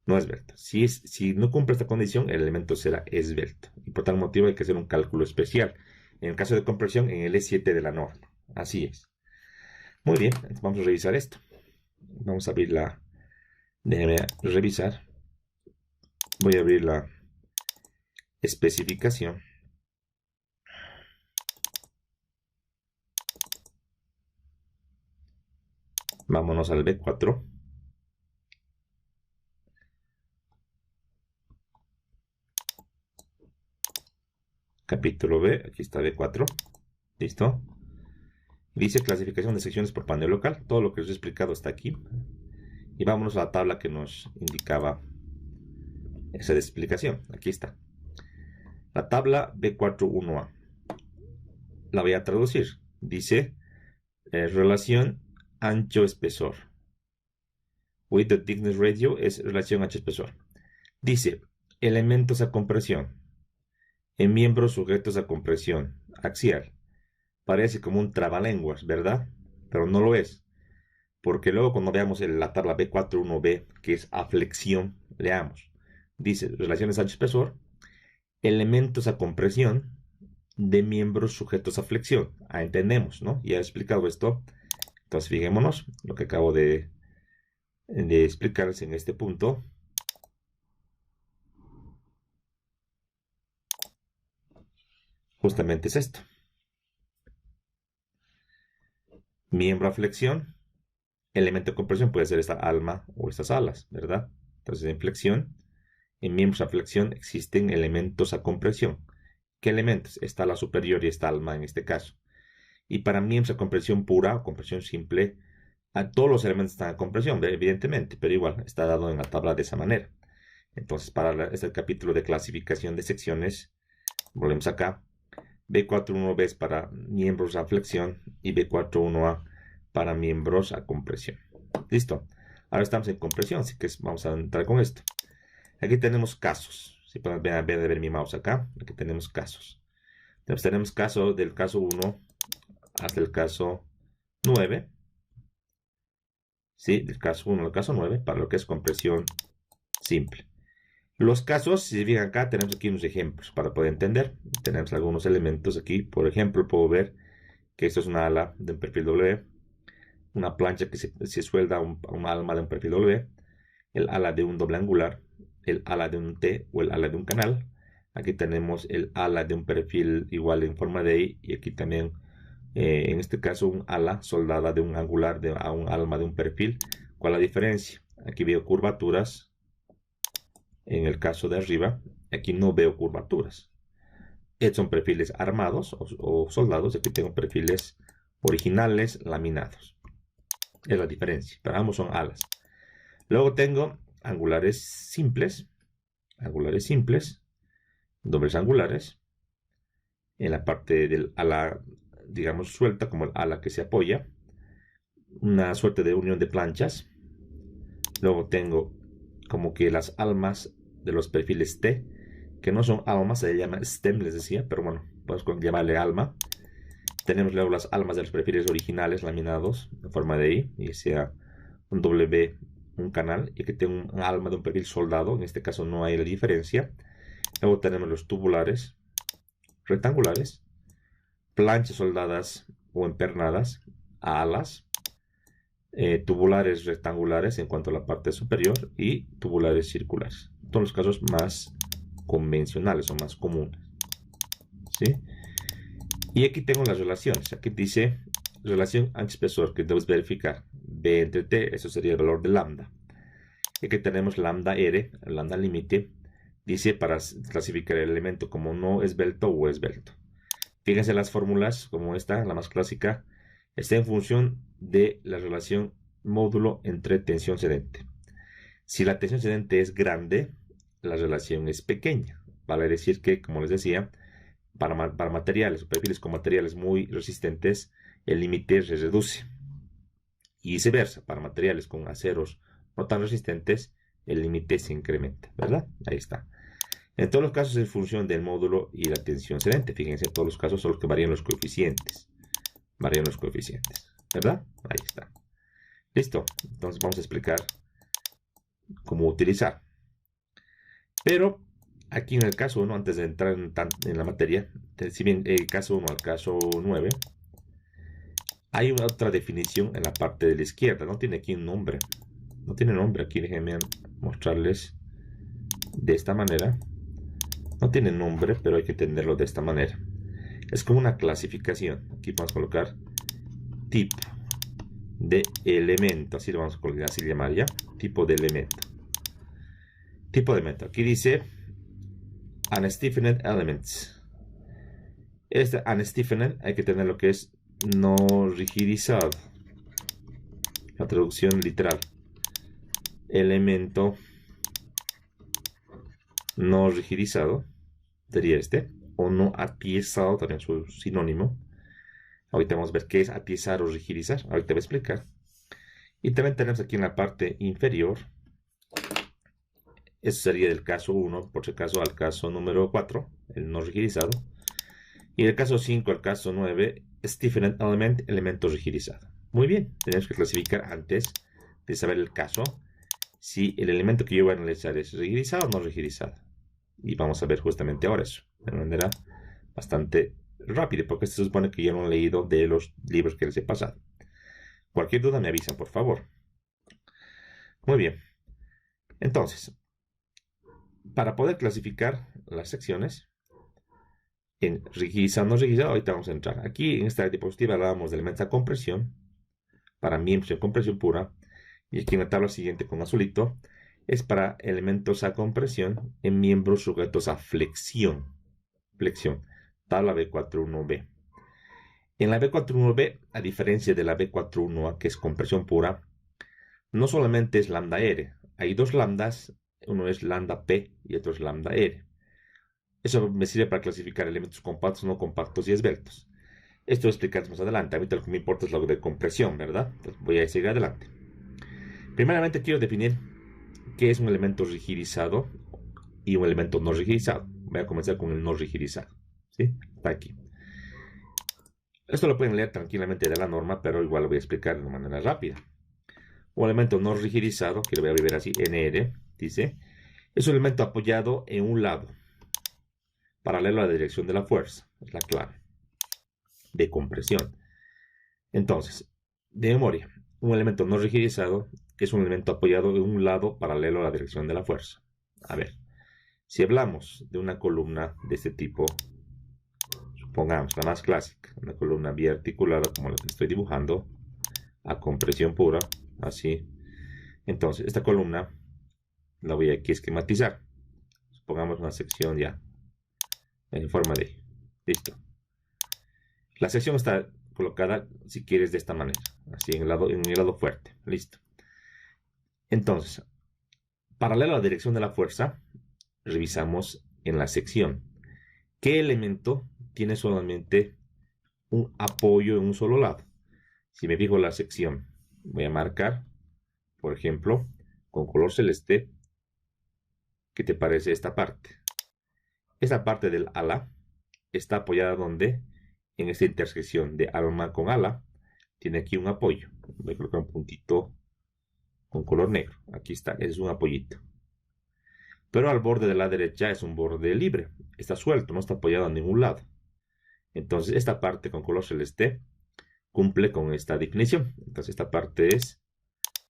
No esbelto. Si no cumple esta condición, el elemento será esbelto. Y por tal motivo hay que hacer un cálculo especial. En el caso de compresión, en el E7 de la norma. Así es. Muy bien, entonces vamos a revisar esto. Vamos a abrir la... Déjeme revisar. Voy a abrir la especificación. Vámonos al B4. Capítulo B, aquí está B4. ¿Listo? Dice clasificación de secciones por panel local. Todo lo que os he explicado está aquí. Y vámonos a la tabla que nos indicaba esa explicación. Aquí está. La tabla B41A. La voy a traducir. Dice relación ancho-espesor. Width to thickness ratio es relación ancho-espesor. Dice elementos a compresión en miembros sujetos a compresión axial. Parece como un trabalenguas, ¿verdad? Pero no lo es. Porque luego cuando veamos la tabla B41B, que es aflexión, leamos. Dice relaciones ancho-espesor, elementos a compresión de miembros sujetos a flexión. Ah, entendemos, ¿no? Ya he explicado esto. Entonces fijémonos lo que acabo de explicarles en este punto. Justamente es esto. Miembro a flexión, elemento de compresión puede ser esta alma o estas alas, ¿verdad? Entonces en flexión, en miembros a flexión existen elementos a compresión. ¿Qué elementos? Esta ala superior y esta alma en este caso. Y para miembros a compresión pura o compresión simple, a todos los elementos están a compresión, evidentemente, pero igual está dado en la tabla de esa manera. Entonces, para este capítulo de clasificación de secciones, volvemos acá. B41B es para miembros a flexión y B41A para miembros a compresión. Listo. Ahora estamos en compresión, así que vamos a entrar con esto. Aquí tenemos casos. Si pueden ver mi mouse acá, aquí tenemos casos. Entonces tenemos caso del caso 1 hasta el caso 9. ¿Sí? Del caso 1 al caso 9 para lo que es compresión simple. Los casos, si ven acá, tenemos aquí unos ejemplos para poder entender. Tenemos algunos elementos aquí. Por ejemplo, puedo ver que esto es una ala de un perfil W, una plancha que se suelda a un alma de un perfil W, el ala de un doble angular, el ala de un T o el ala de un canal. Aquí tenemos el ala de un perfil igual en forma de I, y aquí también, en este caso, un ala soldada de un angular a un alma de un perfil. ¿Cuál es la diferencia? Aquí veo curvaturas. En el caso de arriba, aquí no veo curvaturas. Estos son perfiles armados o soldados. Aquí tengo perfiles originales laminados. Es la diferencia, pero ambos son alas. Luego tengo angulares simples, dobles angulares. En la parte del ala, digamos, suelta, como el ala que se apoya, una suerte de unión de planchas. Luego tengo como que las almas de los perfiles T, que no son almas, se llama stem, les decía, pero bueno, podemos llamarle alma. Tenemos luego las almas de los perfiles originales laminados en forma de I, y sea un W, un canal, y que tengo un alma de un perfil soldado. En este caso no hay la diferencia. Luego tenemos los tubulares rectangulares, planchas soldadas o empernadas a alas, tubulares rectangulares en cuanto a la parte superior y tubulares circulares. Son los casos más convencionales o más comunes, ¿sí? Y aquí tengo las relaciones. Aquí dice relación ancho-espesor, que debes verificar. B entre T, eso sería el valor de lambda. Y aquí tenemos lambda R, lambda límite, dice para clasificar el elemento como no esbelto o esbelto. Fíjense las fórmulas, como esta, la más clásica, está en función de la relación módulo entre tensión cedente. Si la tensión cedente es grande, la relación es pequeña. Vale decir que, como les decía, para materiales o perfiles con materiales muy resistentes, el límite se reduce. Y viceversa, para materiales con aceros no tan resistentes, el límite se incrementa, ¿verdad? Ahí está. En todos los casos es función del módulo y la tensión cedente. Fíjense, en todos los casos solo que varían los coeficientes. Varían los coeficientes, ¿verdad? Ahí está. Listo. Entonces vamos a explicar cómo utilizar. Pero aquí en el caso 1, antes de entrar en la materia, si bien el caso 1 al caso 9, hay una otra definición en la parte de la izquierda. No tiene aquí un nombre. No tiene nombre. Aquí déjenme mostrarles de esta manera. No tiene nombre, pero hay que entenderlo de esta manera. Es como una clasificación. Aquí vamos a colocar tipo de elemento. Así lo vamos a colocar, así llamar ya. Tipo de elemento. Tipo de elemento. Aquí dice unstiffened elements. Este unstiffened hay que tener lo que es no rigidizado. La traducción literal. Elemento no rigidizado sería este. O no atiesado, también su sinónimo. Ahorita vamos a ver qué es atiesar o rigidizar. Ahorita voy a explicar. Y también tenemos aquí en la parte inferior. Eso sería del caso 1, por si acaso, al caso número 4, el no rigidizado. Y del caso 5 al caso 9, stiffened element, elemento rigidizado. Muy bien, tenemos que clasificar antes de saber el caso si el elemento que yo voy a analizar es rigidizado o no rigidizado. Y vamos a ver justamente ahora eso, de manera bastante rápida, porque se supone que ya lo han leído de los libros que les he pasado. Cualquier duda me avisan, por favor. Muy bien. Entonces, para poder clasificar las secciones en rigidizado o no rigidizado, ahorita vamos a entrar. Aquí en esta diapositiva hablábamos de elementos a compresión, para miembros en compresión pura, y aquí en la tabla siguiente con azulito, es para elementos a compresión en miembros sujetos a flexión. Flexión, tabla B41B. En la B41B, a diferencia de la B41A, que es compresión pura, no solamente es lambda R, hay dos lambdas, uno es lambda P y otro es lambda R. Eso me sirve para clasificar elementos compactos, no compactos y esbeltos. Esto voy a explicar más adelante. Ahorita lo que me importa es lo de compresión, ¿verdad? Entonces voy a seguir adelante. Primeramente quiero definir qué es un elemento rigidizado y un elemento no rigidizado. Voy a comenzar con el no rigidizado. ¿Sí? Está aquí. Esto lo pueden leer tranquilamente de la norma, pero igual lo voy a explicar de manera rápida. Un elemento no rigidizado, que lo voy a ver así, NR, dice, es un elemento apoyado en un lado, paralelo a la dirección de la fuerza. Es la clave de compresión. Entonces, de memoria, un elemento no rigidizado es un elemento apoyado en un lado paralelo a la dirección de la fuerza. A ver, si hablamos de una columna de este tipo, supongamos la más clásica, una columna biarticulada como la que estoy dibujando, a compresión pura, así. Entonces, esta columna la voy aquí a esquematizar. Supongamos una sección ya en forma de... Listo. La sección está colocada, si quieres, de esta manera, así en el lado fuerte. Listo. Entonces, paralelo a la dirección de la fuerza, revisamos en la sección qué elemento tiene solamente un apoyo en un solo lado. Si me fijo en la sección, voy a marcar, por ejemplo, con color celeste, ¿qué te parece esta parte? Esta parte del ala está apoyada donde, en esta intersección de alma con ala, tiene aquí un apoyo. Voy a colocar un puntito con color negro. Aquí está, es un apoyito. Pero al borde de la derecha es un borde libre. Está suelto, no está apoyado a ningún lado. Entonces esta parte con color celeste cumple con esta definición. Entonces esta parte es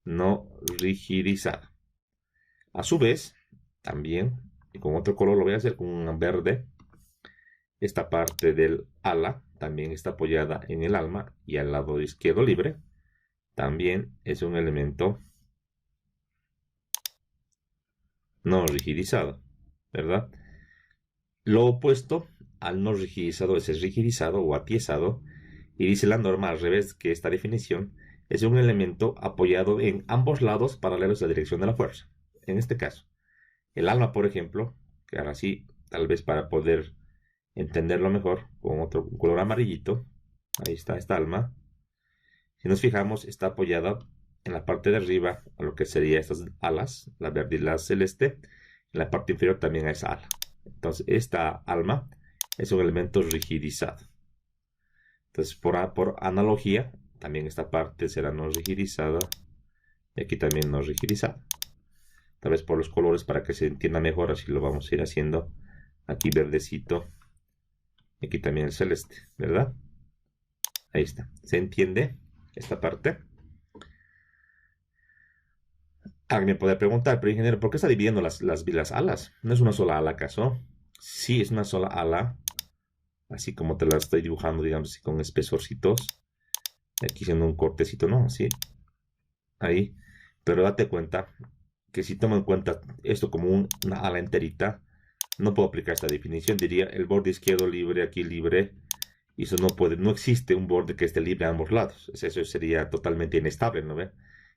no rigidizada. A su vez, también, y con otro color lo voy a hacer con un verde, esta parte del ala también está apoyada en el alma y al lado izquierdo libre también es un elemento no rigidizado, ¿verdad? Lo opuesto al no rigidizado es el rigidizado o atiesado, y dice la norma al revés que esta definición es un elemento apoyado en ambos lados paralelos a la dirección de la fuerza. En este caso, el alma, por ejemplo, que ahora sí, tal vez para poder entenderlo mejor, con otro color amarillito, ahí está esta alma. Si nos fijamos, está apoyada en la parte de arriba a lo que serían estas alas, la verde y la celeste. En la parte inferior también a esa ala. Entonces, esta alma es un elemento rigidizado. Entonces, por analogía, también esta parte será no rigidizada. Y aquí también no rigidizada. Tal vez por los colores para que se entienda mejor, así lo vamos a ir haciendo. Aquí verdecito. Y aquí también el celeste, ¿verdad? Ahí está. ¿Se entiende esta parte? Alguien me puede preguntar, pero ingeniero, ¿por qué está dividiendo las alas? ¿No es una sola ala acaso? Sí, es una sola ala. Así como te la estoy dibujando, digamos así, con espesorcitos. Aquí haciendo un cortecito, ¿no? Así. Ahí. Pero date cuenta que si tomo en cuenta esto como una ala enterita, no puedo aplicar esta definición. Diría el borde izquierdo libre, aquí libre. Y eso no puede, no existe un borde que esté libre a ambos lados. Eso sería totalmente inestable, ¿no ve?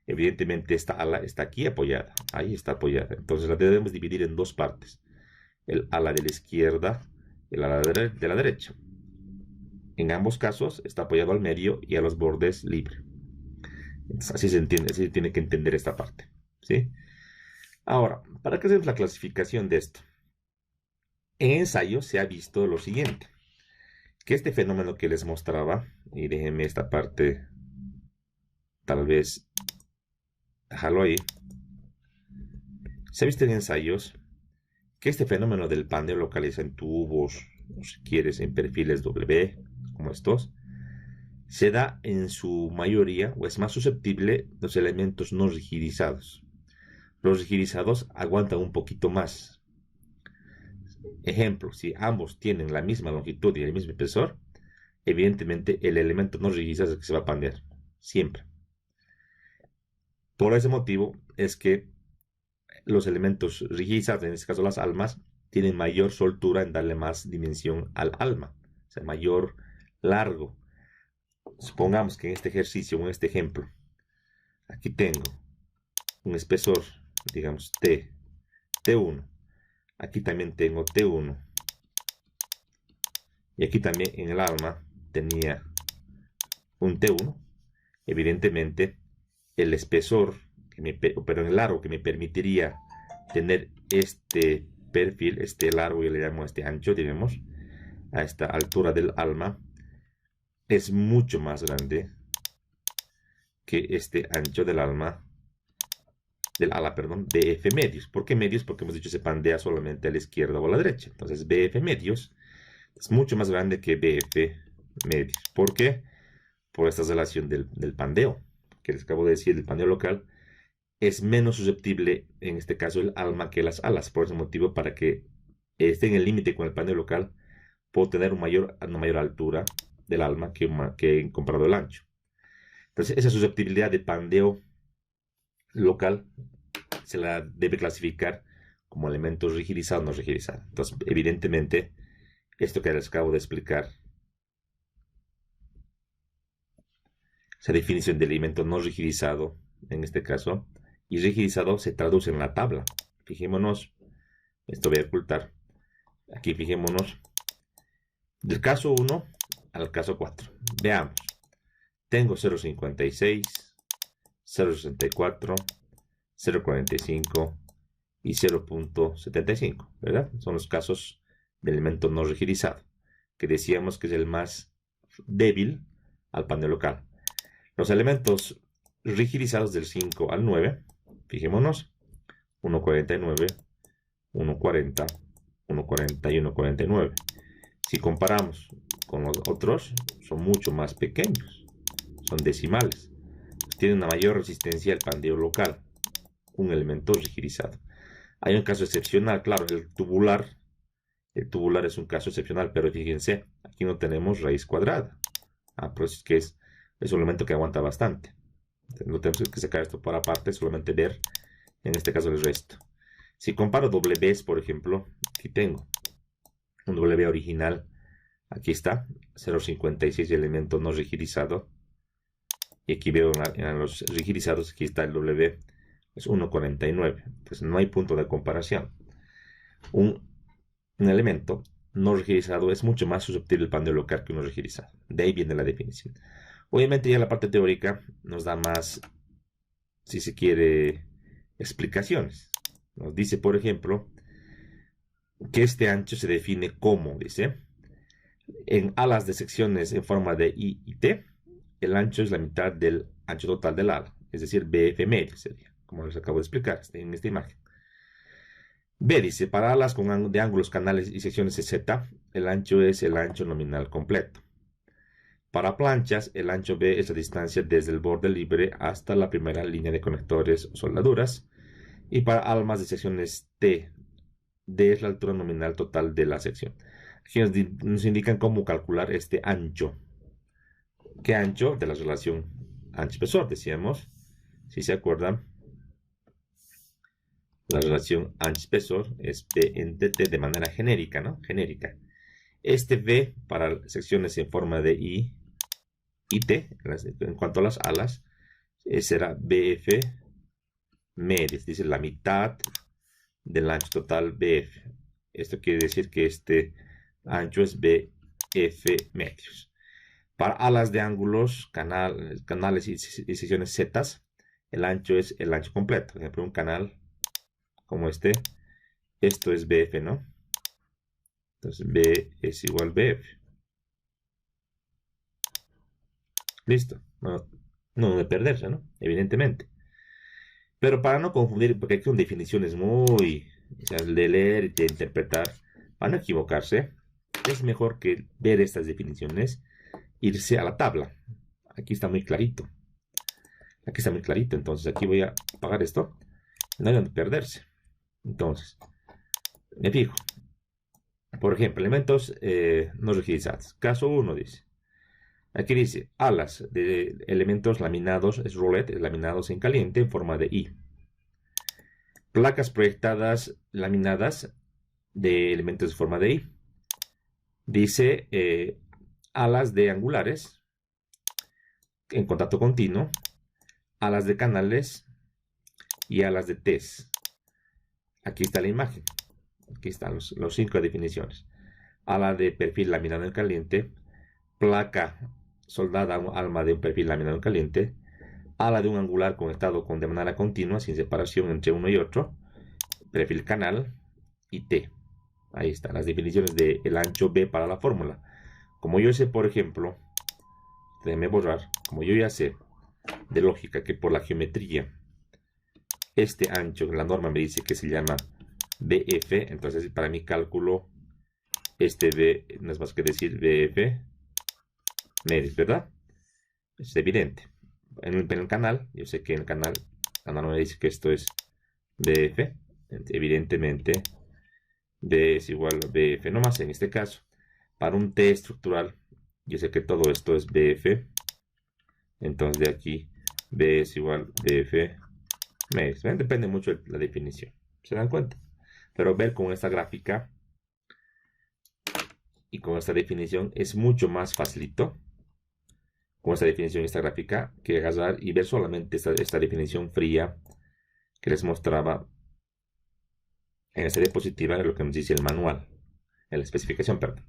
Evidentemente esta ala está aquí apoyada. Ahí está apoyada. Entonces la debemos dividir en dos partes. El ala de la izquierda y el ala de la derecha. En ambos casos está apoyado al medio y a los bordes libre. Entonces, así se entiende, así se tiene que entender esta parte, ¿sí? Ahora, ¿para qué hacemos la clasificación de esto? En ensayos se ha visto lo siguiente, que este fenómeno que les mostraba, y déjenme esta parte, tal vez, déjalo ahí, se ha visto en ensayos que este fenómeno del pandeo localiza en tubos, o si quieres en perfiles W, como estos, se da en su mayoría, o es más susceptible, los elementos no rigidizados. Los rigidizados aguantan un poquito más. Ejemplo, si ambos tienen la misma longitud y el mismo espesor, evidentemente el elemento no rigidizado es el que se va a pandear, siempre. Por ese motivo es que los elementos rigidizados, en este caso las almas, tienen mayor soltura en darle más dimensión al alma, o sea, mayor largo. Supongamos que en este ejercicio, en este ejemplo, aquí tengo un espesor, digamos T1. Aquí también tengo T1. Y aquí también en el alma tenía un T1. Evidentemente, el espesor, pero en el largo que me permitiría tener este perfil, este largo, yo le llamo este ancho, digamos, a esta altura del alma, es mucho más grande que este ancho del alma, del ala, perdón, BF medios. ¿Por qué medios? Porque hemos dicho se pandea solamente a la izquierda o a la derecha. Entonces BF medios es mucho más grande que BF medios. ¿Por qué? Por esta relación del pandeo, que les acabo de decir, el pandeo local es menos susceptible, en este caso, el alma que las alas. Por ese motivo, para que esté en el límite con el pandeo local, puedo tener una mayor altura del alma que comparado al ancho. Entonces, esa susceptibilidad de pandeo local se la debe clasificar como elementos rigidizados o no rigidizados. Entonces, evidentemente, esto que les acabo de explicar, esa definición de elemento no rigidizado, en este caso, y rigidizado se traduce en la tabla. Fijémonos, esto voy a ocultar. Aquí fijémonos, del caso 1 al caso 4. Veamos, tengo 0.56, 0.64, 0.45 y 0.75, ¿verdad? Son los casos de elemento no rigidizado, que decíamos que es el más débil al panel local. Los elementos rigidizados del 5 al 9, fijémonos, 1.49, 1.40, 1.40 y 1.49. Si comparamos con los otros, son mucho más pequeños, son decimales. Tienen una mayor resistencia al pandeo local, un elemento rigidizado. Hay un caso excepcional, claro, el tubular. El tubular es un caso excepcional, pero fíjense, aquí no tenemos raíz cuadrada. Pues es que es un elemento que aguanta bastante. No tenemos que sacar esto por aparte, solamente ver, en este caso, el resto. Si comparo Ws, por ejemplo, aquí tengo un W original, aquí está, 0.56 elemento no rigidizado. Y aquí veo en los rigidizados, aquí está el W, es 1.49. Entonces no hay punto de comparación. Un elemento no rigidizado es mucho más susceptible al pandeo local que uno rigidizado. De ahí viene la definición. Obviamente ya la parte teórica nos da más si se quiere, explicaciones. Nos dice, por ejemplo, que este ancho se define como, dice, en alas de secciones en forma de I y T, el ancho es la mitad del ancho total del ala, es decir, BF medio sería, como les acabo de explicar en esta imagen. B dice, para alas de ángulos, canales y secciones de Z, el ancho es el ancho nominal completo. Para planchas, el ancho B es la distancia desde el borde libre hasta la primera línea de conectores o soldaduras. Y para almas de secciones T, D es la altura nominal total de la sección. Aquí nos indican cómo calcular este ancho. ¿Qué ancho? De la relación ancho-espesor, decíamos. Si se acuerdan, la relación ancho-espesor es B entre T de manera genérica, ¿no? Genérica. Este B para secciones en forma de I y T, en cuanto a las alas, será BF medios, dice la mitad del ancho total BF. Esto quiere decir que este ancho es BF medios. Para alas de ángulos, canales y secciones Z, el ancho es el ancho completo. Por ejemplo, un canal como este, esto es BF, ¿no? Entonces B es igual BF. Listo. No de perderse, ¿no? Evidentemente. Pero para no confundir, porque aquí son definiciones muy, o sea, de leer y de interpretar, para no equivocarse, es mejor que ver estas definiciones, irse a la tabla. Aquí está muy clarito. Aquí está muy clarito, entonces aquí voy a apagar esto. No hay de perderse. Entonces, me fijo. Por ejemplo, elementos no rigidizados. Caso 1 dice. Aquí dice, alas de elementos laminados, es roulette, laminados en caliente en forma de I. Placas proyectadas laminadas de elementos de forma de I. Dice alas de angulares en contacto continuo, alas de canales y alas de T's. Aquí está la imagen. Aquí están los 5 definiciones. Ala de perfil laminado en caliente, placa soldada a un alma de un perfil laminado en caliente, ala de un angular conectado de manera continua sin separación entre uno y otro, perfil canal y T. Ahí están las definiciones del ancho B para la fórmula. Como yo sé, por ejemplo, déjenme borrar, como yo ya sé de lógica que por la geometría este ancho, la norma me dice que se llama BF, entonces para mi cálculo este B no es más que decir BF medios, ¿verdad? Es evidente. En el canal, yo sé que en el canal, la norma me dice que esto es BF, evidentemente B es igual a BF, no más en este caso. Para un T estructural, yo sé que todo esto es BF, entonces de aquí B es igual a BF medios. Depende mucho de la definición, ¿se dan cuenta? Pero ver con esta gráfica y con esta definición es mucho más facilito, con esta definición, esta gráfica, que agarrar y ver solamente esta definición fría que les mostraba en esta diapositiva, de lo que nos dice el manual, en la especificación, perdón.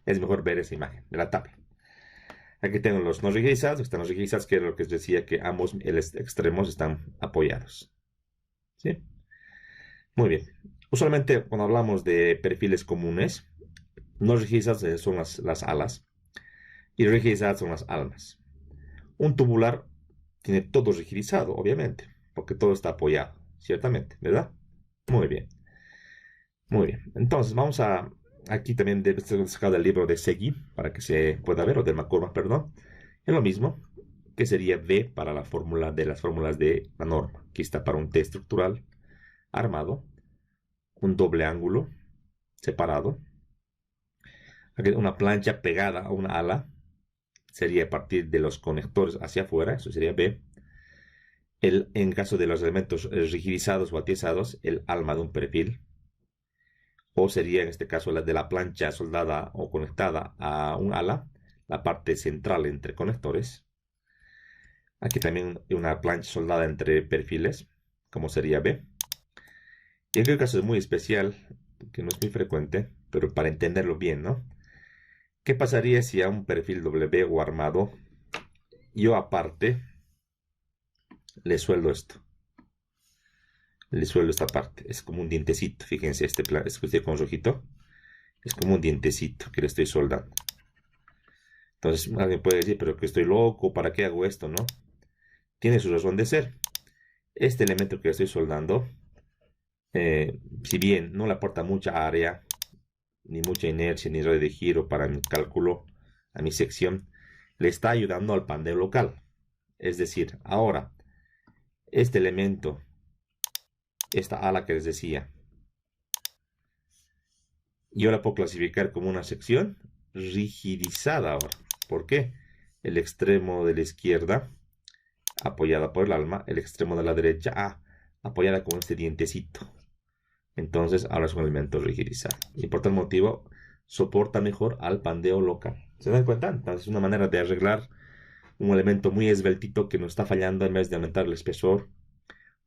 Es mejor ver esa imagen de la tabla. Aquí tengo los no rigidizados, están los rigidizados, que es lo que les decía, que ambos extremos están apoyados. ¿Sí? Muy bien. Usualmente cuando hablamos de perfiles comunes, no rigidizados son las alas y rigidizadas son las almas. Un tubular tiene todo rigidizado, obviamente, porque todo está apoyado, ciertamente, ¿verdad? Muy bien. Muy bien. Entonces, vamos a... Aquí también debe ser sacado del libro de Segui, para que se pueda ver, o de McCormack, perdón. Es lo mismo, que sería V para la fórmula de las fórmulas de la norma. Aquí está para un T estructural armado, un doble ángulo separado. Aquí una plancha pegada a una ala, sería a partir de los conectores hacia afuera, eso sería B. En caso de los elementos rigidizados o atiezados, el alma de un perfil, o sería en este caso la de la plancha soldada o conectada a un ala, la parte central entre conectores. Aquí también una plancha soldada entre perfiles, como sería B. Y en este caso es muy especial, que no es muy frecuente, pero para entenderlo bien, ¿no? ¿Qué pasaría si a un perfil W o armado, yo aparte le sueldo esto. Le sueldo esta parte. Es como un dientecito. Fíjense, este plan, es que estoy con rojito. Es como un dientecito que le estoy soldando. Entonces alguien puede decir, pero que estoy loco, ¿para qué hago esto, no? Tiene su razón de ser. Este elemento que estoy soldando, si bien no le aporta mucha área, ni mucha inercia, ni radio de giro para mi cálculo, a mi sección, le está ayudando al pandeo local. Es decir, ahora, este elemento, esta ala que les decía, yo la puedo clasificar como una sección rigidizada ahora. ¿Por qué? El extremo de la izquierda apoyada por el alma, el extremo de la derecha apoyada con este dientecito. Entonces ahora es un elemento rigidizado. Y por tal motivo soporta mejor al pandeo local. ¿Se dan cuenta? Entonces es una manera de arreglar un elemento muy esbeltito que nos está fallando. En vez de aumentar el espesor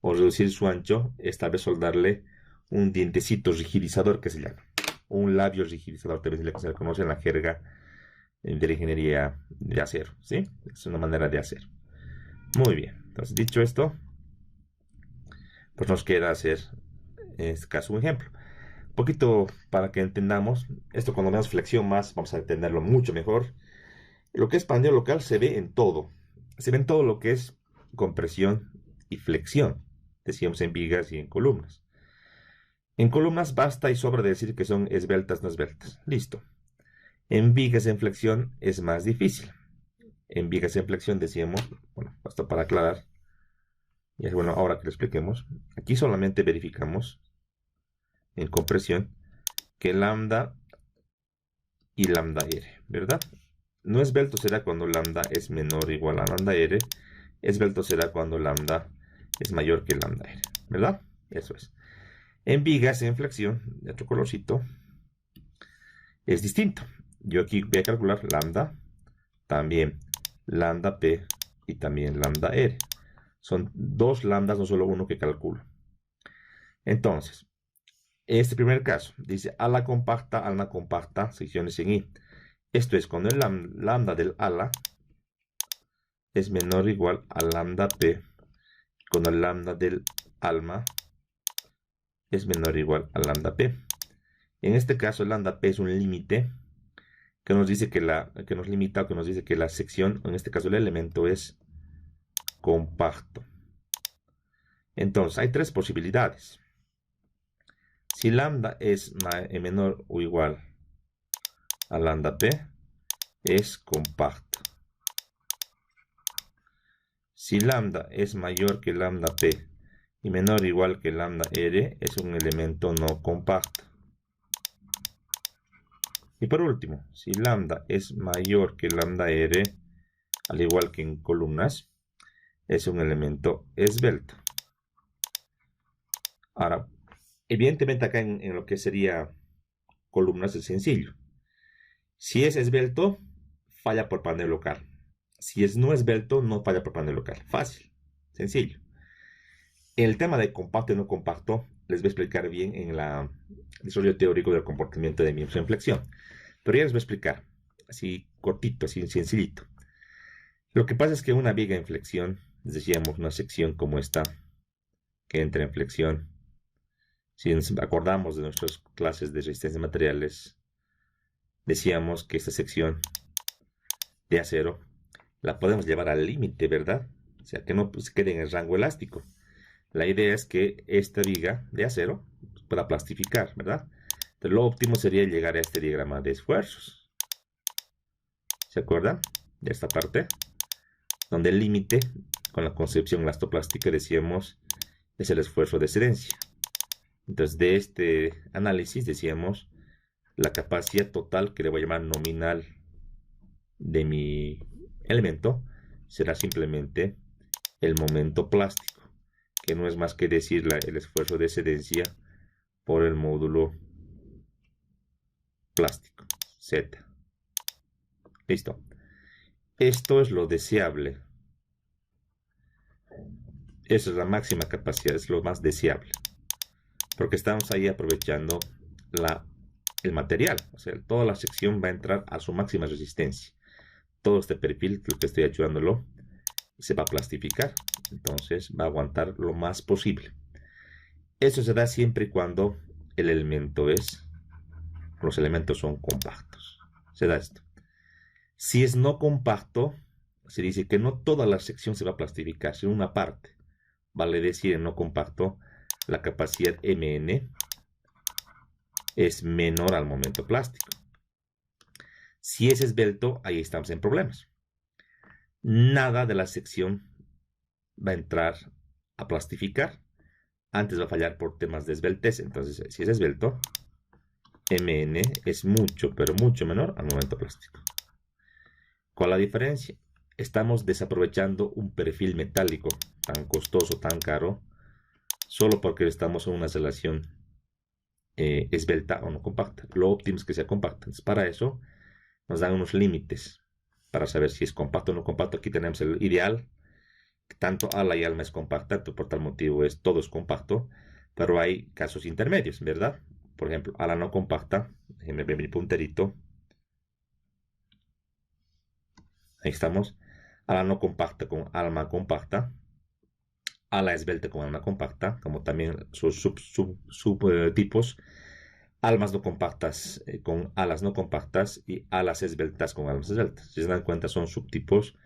o reducir su ancho, esta vez soldarle un dientecito rigidizador que se llama. Un labio rigidizador, también se le conoce en la jerga de la ingeniería de acero. ¿Sí? Es una manera de hacer. Muy bien. Entonces, dicho esto, pues nos queda hacer en este caso un ejemplo. Un poquito para que entendamos. Esto cuando veamos flexión más, vamos a entenderlo mucho mejor. Lo que es pandeo local se ve en todo. Se ve en todo lo que es compresión y flexión. Decíamos en vigas y en columnas. En columnas basta y sobra de decir que son esbeltas, no esbeltas. Listo. En vigas en flexión es más difícil. En vigas en flexión decíamos, bueno, basta para aclarar. Y es bueno, ahora que lo expliquemos, aquí solamente verificamos en compresión que lambda y lambda r, ¿verdad? No esbelto será cuando lambda es menor o igual a lambda r. Esbelto será cuando lambda es mayor que lambda r, ¿verdad? Eso es. En vigas en flexión, de otro colorcito, es distinto. Yo aquí voy a calcular lambda, también lambda p y también lambda r. Son dos lambdas, no solo uno que calculo. Entonces, este primer caso dice ala compacta, secciones en I. Esto es cuando el lambda del ala es menor o igual a lambda p, cuando el lambda del alma es menor o igual a lambda p. En este caso, el lambda p es un límite que nos dice que nos limita, o que nos dice que la sección, en este caso el elemento, es compacto. Entonces, hay tres posibilidades. Si lambda es menor o igual a lambda p, es compacto. Si lambda es mayor que lambda p y menor o igual que lambda r, es un elemento no compacto. Y por último, si lambda es mayor que lambda r, al igual que en columnas, es un elemento esbelto. Ahora, evidentemente acá en lo que sería columnas es sencillo. Si es esbelto, falla por pandeo local. Si es no esbelto, no falla por pandeo local. Fácil, sencillo. El tema de compacto y no compacto les voy a explicar bien en el desarrollo teórico del comportamiento de miembros en flexión. Pero ya les voy a explicar, así cortito, así sencillito. Lo que pasa es que una viga en flexión, decíamos una sección como esta, que entra en flexión. Si nos acordamos de nuestras clases de resistencia de materiales, decíamos que esta sección de acero la podemos llevar al límite, ¿verdad? O sea, que no se quede en el rango elástico. La idea es que esta viga de acero pueda plastificar, ¿verdad? Entonces, lo óptimo sería llegar a este diagrama de esfuerzos. ¿Se acuerdan? De esta parte, donde el límite, con la concepción elastoplástica, decíamos, es el esfuerzo de excedencia. Entonces, de este análisis, decíamos, la capacidad total, que le voy a llamar nominal, de mi elemento, será simplemente el momento plástico, que no es más que decir el esfuerzo de excedencia por el módulo plástico, Z. Listo. Esto es lo deseable. Esa es la máxima capacidad, es lo más deseable. Porque estamos ahí aprovechando el material. O sea, toda la sección va a entrar a su máxima resistencia. Todo este perfil, lo que estoy ayudándolo, se va a plastificar. Entonces va a aguantar lo más posible. Eso se da siempre y cuando los elementos son compactos. Se da esto. Si es no compacto, se dice que no toda la sección se va a plastificar, sino una parte. Vale decir en no compacto, la capacidad Mn es menor al momento plástico. Si es esbelto, ahí estamos en problemas. Nada de la sección va a entrar a plastificar. Antes va a fallar por temas de esbeltez. Entonces, si es esbelto, Mn es mucho, pero mucho menor al momento plástico. ¿Cuál es la diferencia? Estamos desaprovechando un perfil metálico tan costoso, tan caro, solo porque estamos en una relación esbelta o no compacta. Lo óptimo es que sea compacta. Entonces, para eso nos dan unos límites para saber si es compacto o no compacto. Aquí tenemos el ideal, que tanto ala y alma es compacta, por tal motivo todo es compacto, pero hay casos intermedios, ¿verdad? Por ejemplo, ala no compacta, déjenme ver mi punterito. Ahí estamos. Ala no compacta con alma compacta. Ala esbelta con alma compacta, como también sus subtipos. Almas no compactas con alas no compactas y alas esbeltas con almas esbeltas. Si se dan cuenta, son subtipos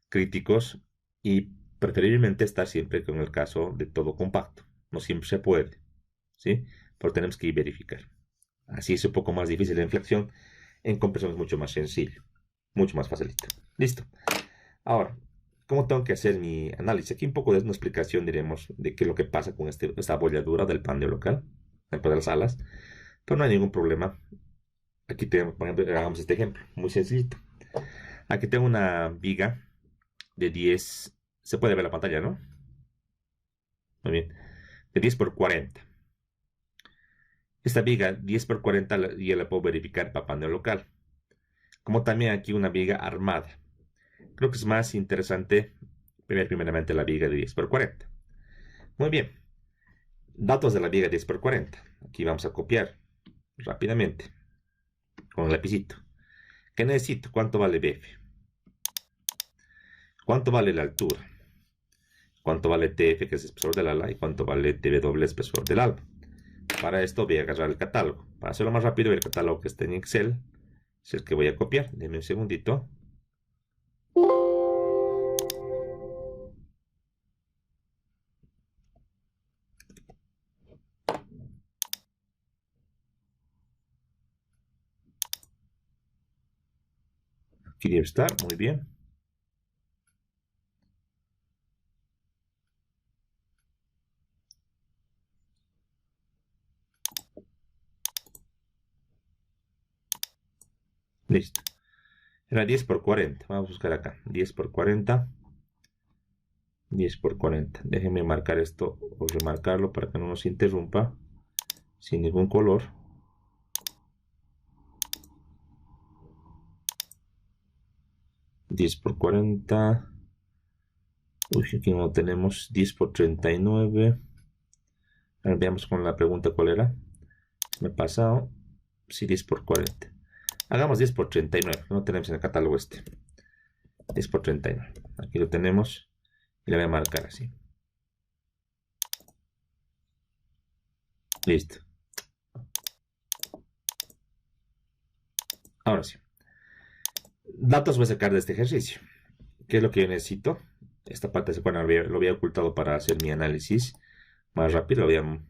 críticos y preferiblemente estar siempre con el caso de todo compacto. No siempre se puede, ¿sí? Pero tenemos que verificar. Así es un poco más difícil la inflexión. En compresión es mucho más sencillo, mucho más facilito. Listo. Ahora, ¿cómo tengo que hacer mi análisis? Aquí un poco de una explicación, diremos, de qué es lo que pasa con esta bolladura del panel local, de las alas. Pero no hay ningún problema. Aquí tenemos, por ejemplo, hagamos este ejemplo, muy sencillito. Aquí tengo una viga de 10, se puede ver la pantalla, ¿no? Muy bien, de 10 por 40. Esta viga 10 por 40 ya la puedo verificar para panel local. Como también aquí una viga armada. Creo que es más interesante ver primeramente la viga de 10 por 40. Muy bien. Datos de la viga 10 por 40. Aquí vamos a copiar rápidamente con el lapicito. ¿Qué necesito? ¿Cuánto vale BF? ¿Cuánto vale la altura? ¿Cuánto vale TF, que es el espesor del ala? ¿Y cuánto vale TW, espesor del alba? Para esto voy a agarrar el catálogo. Para hacerlo más rápido, el catálogo que está en Excel es el que voy a copiar. Denme un segundito. Aquí debe estar, muy bien. Listo. Era 10 por 40. Vamos a buscar acá. 10 por 40. 10 por 40. Déjenme marcar esto o remarcarlo para que no nos interrumpa. Sin ningún color. $10 por 40. Uy, aquí no tenemos. 10 por 39. A ver, veamos con la pregunta cuál era. Me he pasado. Sí, 10 por 40. Hagamos 10 por 39. No tenemos en el catálogo este. 10 por 39. Aquí lo tenemos. Y le voy a marcar así. Listo. Ahora sí. Datos voy a sacar de este ejercicio. ¿Qué es lo que yo necesito? Esta parte se lo había ocultado para hacer mi análisis más rápido. Lo voy a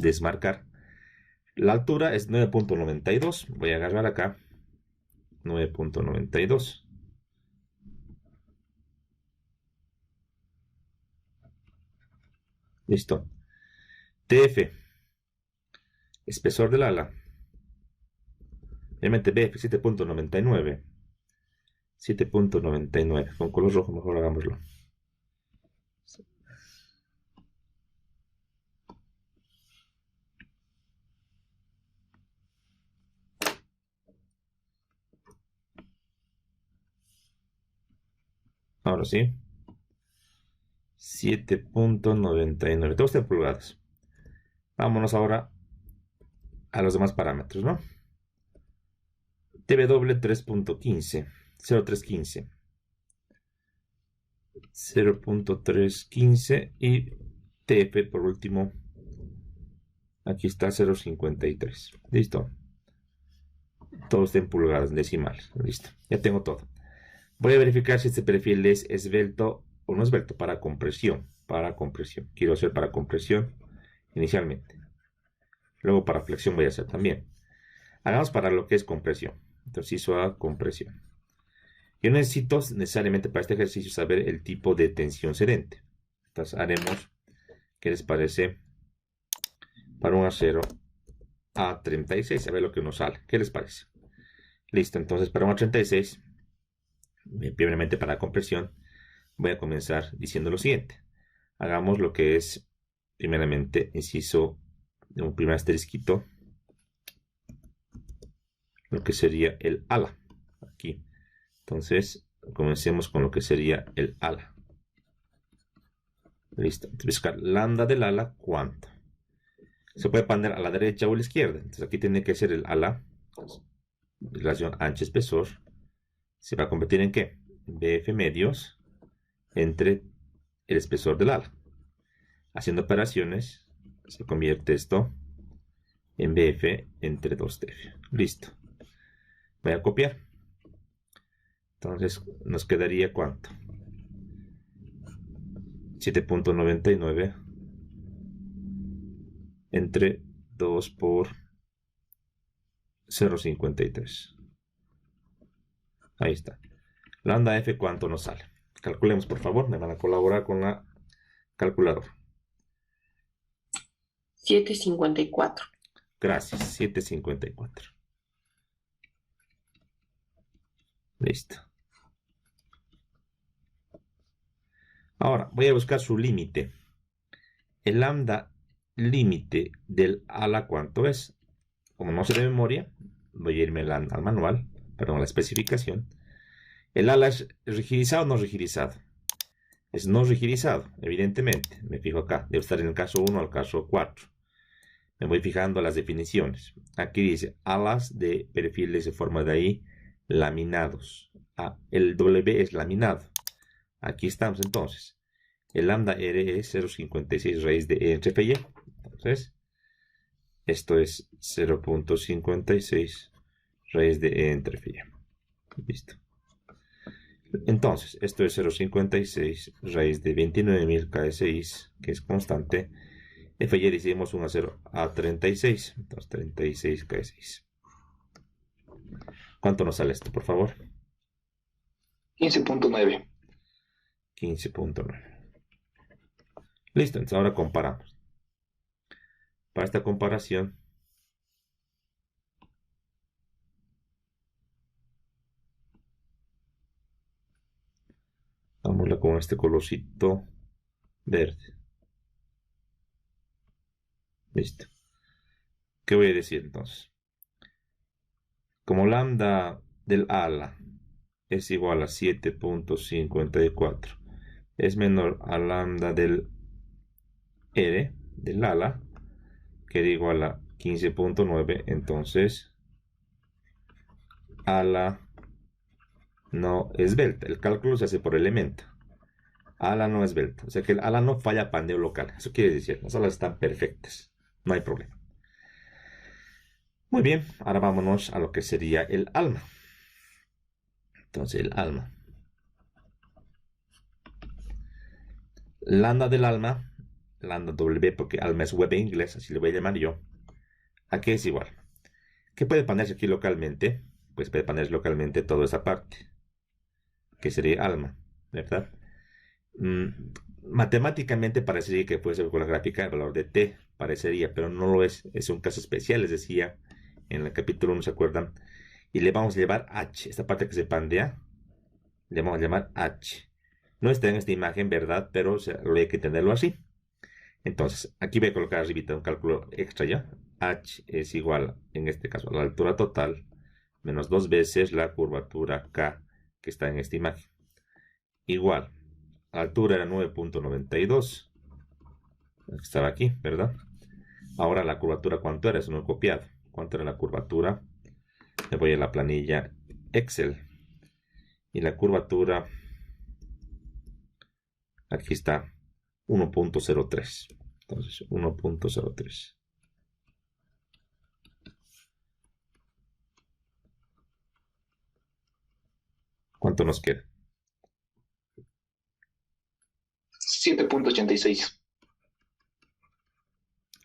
desmarcar. La altura es 9.92. Voy a agarrar acá 9.92. Listo. TF, espesor del ala. Obviamente BF 7.99. 7.99. Con color rojo mejor hagámoslo. Ahora sí. 7.99. Todos están pulgadas. Vámonos ahora a los demás parámetros, ¿no? TW 3.15. 0315. 0.315 y TF por último. Aquí está 0.53. Listo. Todo está en pulgadas decimales. Listo. Ya tengo todo. Voy a verificar si este perfil es esbelto o no esbelto para compresión. Para compresión. Quiero hacer para compresión inicialmente. Luego para flexión voy a hacer también. Hagamos para lo que es compresión. Entonces hizo a compresión. Yo necesito necesariamente para este ejercicio saber el tipo de tensión cedente. Entonces haremos, ¿qué les parece? Para un acero a 36, a ver lo que nos sale. ¿Qué les parece? Listo, entonces para un a 36, primeramente para compresión, voy a comenzar diciendo lo siguiente. Hagamos lo que es, primeramente, inciso de un primer asterisquito, lo que sería el ala. Aquí. Entonces, comencemos con lo que sería el ala. Listo. Buscar lambda del ala, ¿cuánto? Se puede poner a la derecha o a la izquierda. Entonces aquí tiene que ser el ala, relación ancho-espesor. ¿Se va a convertir en qué? BF medios entre el espesor del ala. Haciendo operaciones, se convierte esto en BF entre 2TF. Listo. Voy a copiar. Entonces nos quedaría ¿cuánto? 7.99 entre 2 por 0.53. Ahí está. Lambda F, ¿cuánto nos sale? Calculemos, por favor. Me van a colaborar con la calculadora. 7.54. Gracias. 7.54. Listo. Ahora voy a buscar su límite. El lambda límite del ala, ¿cuánto es? Como no sé de memoria, voy a irme al manual, perdón, a la especificación. El ala es rigidizado o no rigidizado. Es no rigidizado, evidentemente. Me fijo acá, debe estar en el caso 1 al caso 4. Me voy fijando las definiciones. Aquí dice alas de perfiles de forma de ahí laminados. El W es laminado. Aquí estamos entonces. El lambda R es 0.56 raíz de E entre F y E. Entonces, esto es 0.56 raíz de E entre F y E. Listo. Entonces, esto es 0.56 raíz de 29.000 KS6, que es constante. F y E decimos 1 a 0 a 36. Entonces, 36 KS6. ¿Cuánto nos sale esto, por favor? 15.9. 15.9. Listo, entonces ahora comparamos. Para esta comparación, vámonos con este colorcito verde. Listo. ¿Qué voy a decir entonces? Como lambda del ala es igual a 7.54, es menor a lambda del R, del ala, que es igual a 15.9, entonces ala no esbelta. El cálculo se hace por elemento. Ala no esbelta. O sea que el ala no falla pandeo local. Eso quiere decir, las alas están perfectas. No hay problema. Muy bien, ahora vámonos a lo que sería el alma. Entonces el alma. Lambda del alma, lambda W, porque alma es web en inglés, así le voy a llamar yo. Aquí es igual. ¿Qué puede ponerse aquí localmente? Pues puede ponerse localmente toda esa parte, que sería alma, ¿verdad? Matemáticamente parecería que puede ser con la gráfica el valor de t, parecería, pero no lo es. Es un caso especial, les decía en el capítulo 1, ¿se acuerdan? Y le vamos a llevar h, esta parte que se pandea, le vamos a llamar h. No está en esta imagen, ¿verdad? Pero lo hay que tenerlo así. Entonces, aquí voy a colocar arribita un cálculo extra ya. H es igual, en este caso, a la altura total menos 2 veces la curvatura K que está en esta imagen. Igual, la altura era 9.92. Estaba aquí, ¿verdad? Ahora la curvatura, ¿cuánto era? Eso no he copiado. ¿Cuánto era la curvatura? Me voy a la planilla Excel. Y la curvatura Aquí está 1.03. Entonces 1.03. ¿Cuánto nos queda? 7.86.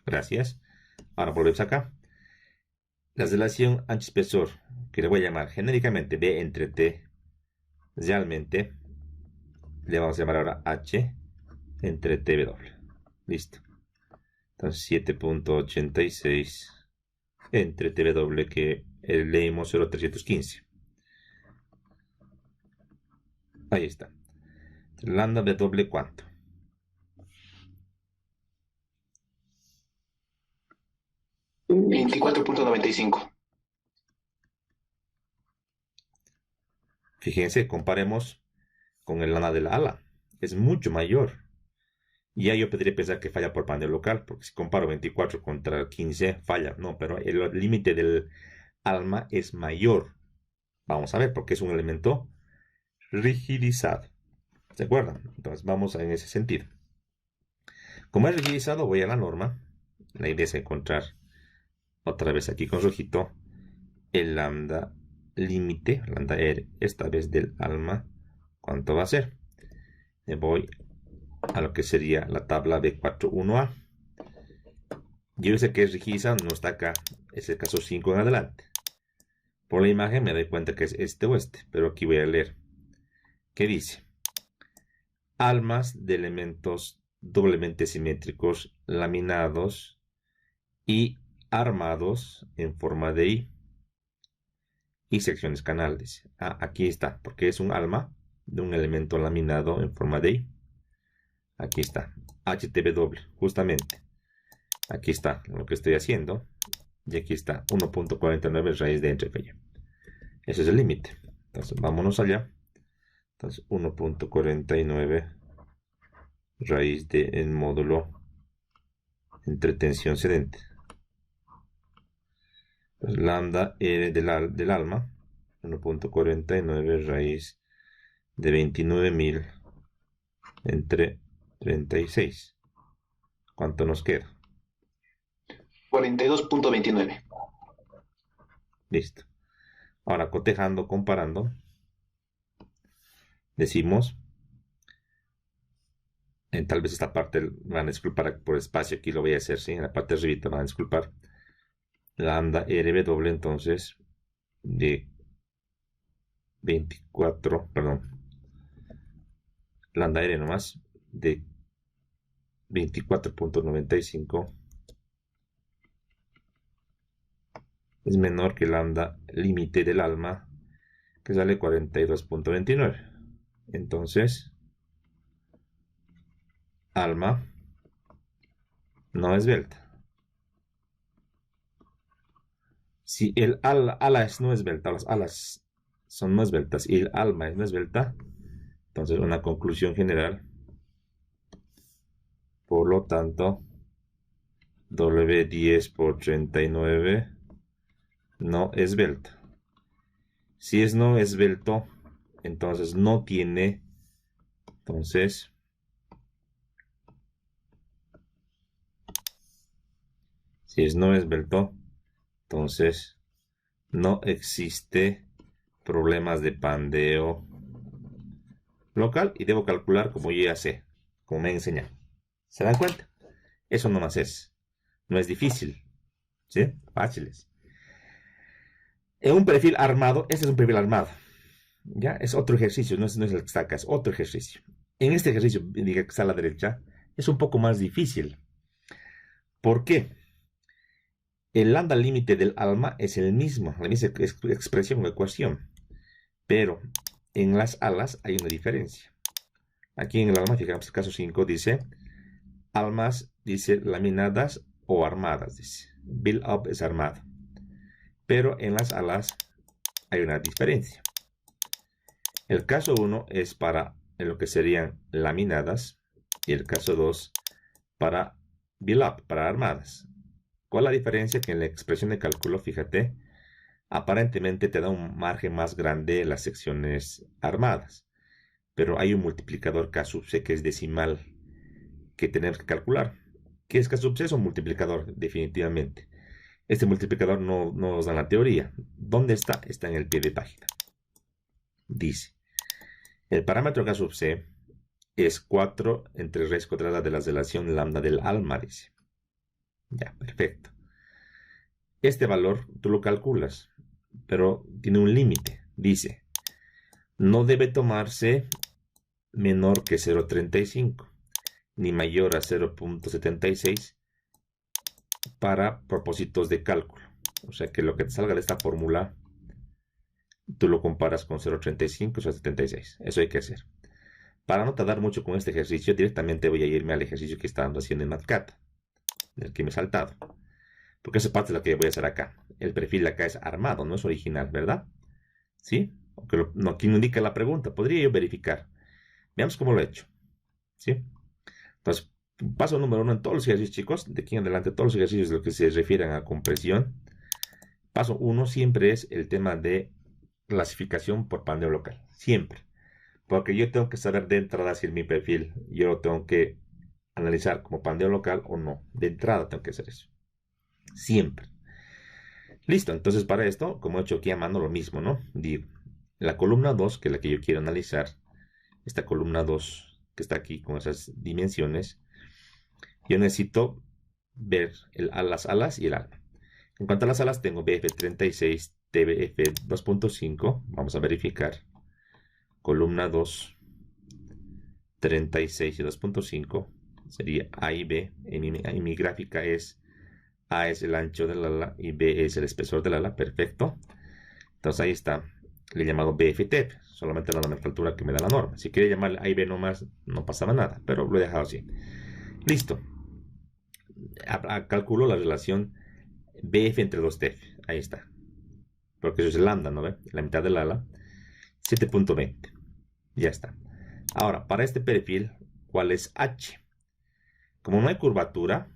Gracias. Ahora volvemos acá. La relación ancho-espesor, que le voy a llamar genéricamente B entre T, realmente le vamos a llamar ahora H entre TW. Listo. Entonces 7.86 entre TW, que leímos 0.315. Ahí está. Lambda W, ¿cuánto? $24.95. Fíjense, comparemos con el lambda de la ala. Es mucho mayor. Y ya yo podría pensar que falla por pandeo local, porque si comparo 24 contra 15, falla. No, pero el límite del alma es mayor. Vamos a ver, porque es un elemento rigidizado. ¿Se acuerdan? Entonces vamos en ese sentido. Como es rigidizado, voy a la norma. La idea es encontrar otra vez aquí con rojito el lambda límite, lambda R, esta vez del alma. ¿Cuánto va a ser? Me voy a lo que sería la tabla B41A. Yo sé que es rigidizado, no está acá. Es el caso 5 en adelante. Por la imagen me doy cuenta que es este o este, pero aquí voy a leer. ¿Qué dice? Almas de elementos doblemente simétricos, laminados y armados en forma de I. Y secciones canales. Aquí está, porque es un alma de un elemento laminado en forma de I. Aquí está, HTW, justamente. Aquí está lo que estoy haciendo. Y aquí está 1.49 raíz de entre y. Ese es el límite. Entonces, vámonos allá. Entonces, 1.49 raíz de en módulo entre tensión cedente. Pues, lambda R del alma, 1.49 raíz de 29.000 entre 36. ¿Cuánto nos queda? 42.29. Listo. Ahora, cotejando, comparando, decimos, tal vez esta parte van a disculpar por espacio, aquí lo voy a hacer, ¿sí? En la parte de arriba van a disculpar. Lambda RW, entonces, de 24, perdón, lambda R nomás, de 24.95 es menor que lambda límite del alma, que sale 42.29. Entonces, alma no esbelta. Si el ala no esbelta, las alas son no esbeltas y el alma es no esbelta, entonces una conclusión general, por lo tanto, W10 por 39 no esbelta. Si es no esbelto, entonces no tiene, entonces, si es no esbelto, entonces no existe problemas de pandeo local y debo calcular como yo ya sé, como me he enseñado. ¿Se dan cuenta? Eso nomás es. No es difícil. ¿Sí? Fáciles. En un perfil armado, este es un perfil armado. ¿Ya? Es otro ejercicio, no es el que está acá, es otro ejercicio. En este ejercicio, diga que está a la derecha, es un poco más difícil. ¿Por qué? El lambda límite del alma es el mismo, la misma expresión o ecuación. Pero en las alas hay una diferencia. Aquí en el alma, fijamos el caso 5, dice almas, dice laminadas o armadas, dice. Build up es armado. Pero en las alas hay una diferencia. El caso 1 es para lo que serían laminadas y el caso 2 para build up, para armadas. ¿Cuál es la diferencia? Que en la expresión de cálculo, fíjate, aparentemente te da un margen más grande en las secciones armadas. pero hay un multiplicador K sub C que es decimal que tenemos que calcular. ¿Qué es K sub C? Es un multiplicador, definitivamente. Este multiplicador no nos da la teoría. ¿Dónde está? Está en el pie de página. Dice, el parámetro K sub C es 4 entre raíz cuadrada de la relación lambda del alma, dice. Ya, perfecto. Este valor tú lo calculas, pero tiene un límite. Dice, no debe tomarse menor que 0,35 ni mayor a 0,76 para propósitos de cálculo. O sea que lo que te salga de esta fórmula, tú lo comparas con 0,35 o 0,76. Eso hay que hacer. Para no tardar mucho con este ejercicio, directamente voy a irme al ejercicio que estábamos haciendo en MatCat, del que me he saltado. Porque esa parte es la que voy a hacer acá. El perfil de acá es armado, no es original, ¿verdad? ¿Sí? Aunque aquí no indica la pregunta. Podría yo verificar. Veamos cómo lo he hecho. ¿Sí? Entonces, paso número 1 en todos los ejercicios, chicos. De aquí en adelante, todos los ejercicios de lo que se refieren a compresión. Paso 1 siempre es el tema de clasificación por pandeo local. Siempre. Porque yo tengo que saber de entrada si en mi perfil yo lo tengo que analizar como pandeo local o no. De entrada tengo que hacer eso. Siempre. Listo, entonces para esto, como he hecho aquí a mano, lo mismo, ¿no? Digo, la columna 2, que es la que yo quiero analizar, esta columna 2 que está aquí con esas dimensiones, yo necesito ver las alas y el alma. En cuanto a las alas, tengo BF36, TBF 2.5, vamos a verificar. Columna 2, 36 y 2.5, sería A y B. En mi gráfica es A es el ancho del ala y B es el espesor del ala. Perfecto. Entonces ahí está. Le he llamado BFT, solamente la nomenclatura que me da la norma. Si quiere llamarle A y B nomás, no pasaba nada, pero lo he dejado así. Listo. Calculo la relación BF entre 2TF. Ahí está. Porque eso es el lambda, ¿no ve? La mitad del ala. 7.20. Ya está. Ahora, para este perfil, ¿cuál es H? Como no hay curvatura,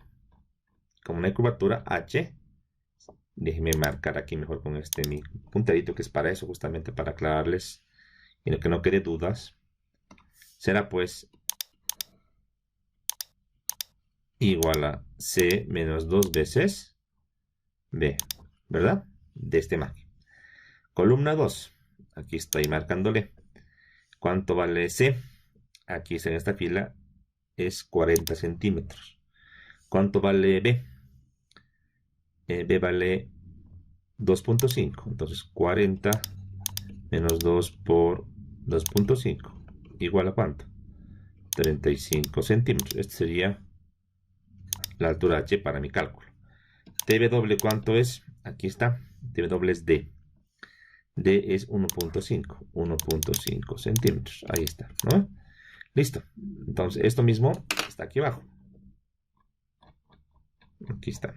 H, déjenme marcar aquí mejor con mi puntadito, que es para eso, justamente para aclararles y que no quede dudas. Será pues igual a C menos 2 veces B, ¿verdad? De este margen. Columna 2, aquí estoy marcándole. ¿Cuánto vale C? Aquí está en esta fila, es 40 centímetros. ¿Cuánto vale B? B vale 2.5. Entonces 40 menos 2 por 2.5. ¿Igual a cuánto? 35 centímetros. Esta sería la altura H para mi cálculo. TW, ¿cuánto es? Aquí está. TW es D. D es 1.5. 1.5 centímetros. Ahí está, ¿no? Listo. Entonces, esto mismo está aquí abajo. Aquí está.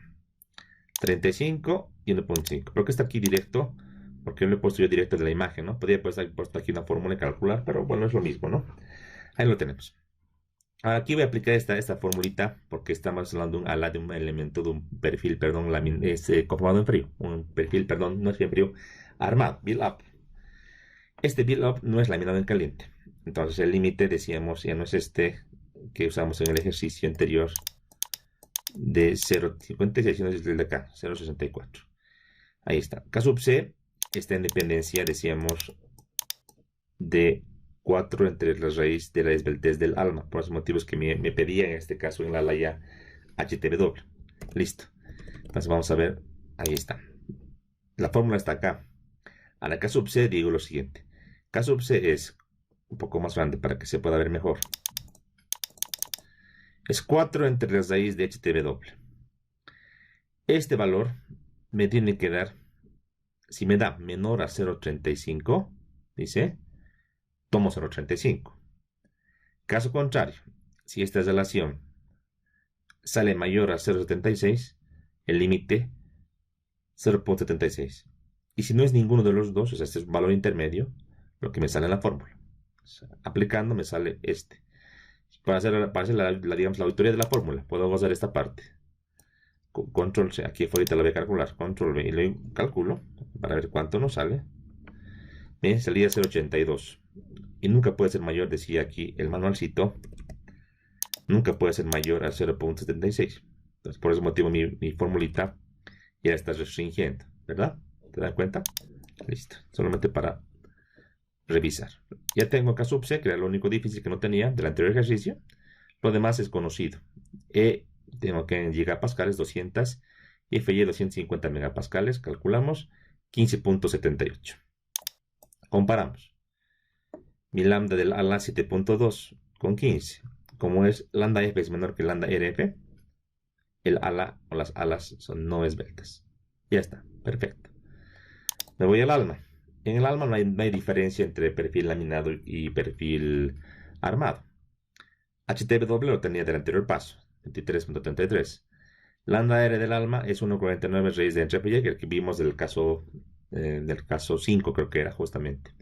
35 y 1.5. Creo que está aquí directo, porque lo he puesto yo directo de la imagen, ¿no? Podría haber puesto aquí una fórmula y calcular, pero bueno, es lo mismo, ¿no? Ahí lo tenemos. Ahora aquí voy a aplicar esta formulita, porque estamos hablando de un ala, de un elemento, de un perfil, perdón, conformado en frío. Un perfil, perdón, no es en frío, armado, build up. Este build up no es laminado en caliente. Entonces el límite, decíamos, ya no es este que usamos en el ejercicio anterior, de 0.56, sino es el de acá, 0.64. Ahí está. K sub C está en dependencia, decíamos, de 4 entre la raíz de la esbeltez del alma, por los motivos que me pedía en este caso en la laya HTW. Listo. Entonces vamos a ver, ahí está. La fórmula está acá. A la K sub C digo lo siguiente. K sub C es un poco más grande para que se pueda ver mejor. Es 4 entre la raíz de HTW. Este valor me tiene que dar, si me da menor a 0.35, dice, tomo 0.35. Caso contrario, si esta relación sale mayor a 0.76, el límite 0.76. Y si no es ninguno de los dos, o sea, este es un valor intermedio, lo que me sale en la fórmula. O sea, aplicando me sale este. Para hacer digamos, la auditoría de la fórmula, puedo gozar esta parte. Control C, aquí ahorita lo voy a calcular. Control V y lo calculo para ver cuánto nos sale. Bien, salía 0.82. y nunca puede ser mayor, decía aquí el manualcito, nunca puede ser mayor a 0.76. Entonces, por ese motivo mi formulita ya está restringiendo, ¿verdad? ¿Te das cuenta? Listo, solamente para revisar. Ya tengo acá subse, que era lo único difícil que no tenía del anterior ejercicio. Lo demás es conocido. Tengo que en gigapascales 200 y FY 250 megapascales. Calculamos 15.78. Comparamos. Mi lambda del ala 7.2 con 15. Como es lambda F es menor que lambda RF, el ala o las alas son no esbeltas. Ya está, perfecto. Me voy al alma. En el alma no hay diferencia entre perfil laminado y perfil armado. HTW lo tenía del anterior paso, 23.33. Lambda R del alma es 1.49 raíz de entre y el que vimos del caso 5, creo que era justamente.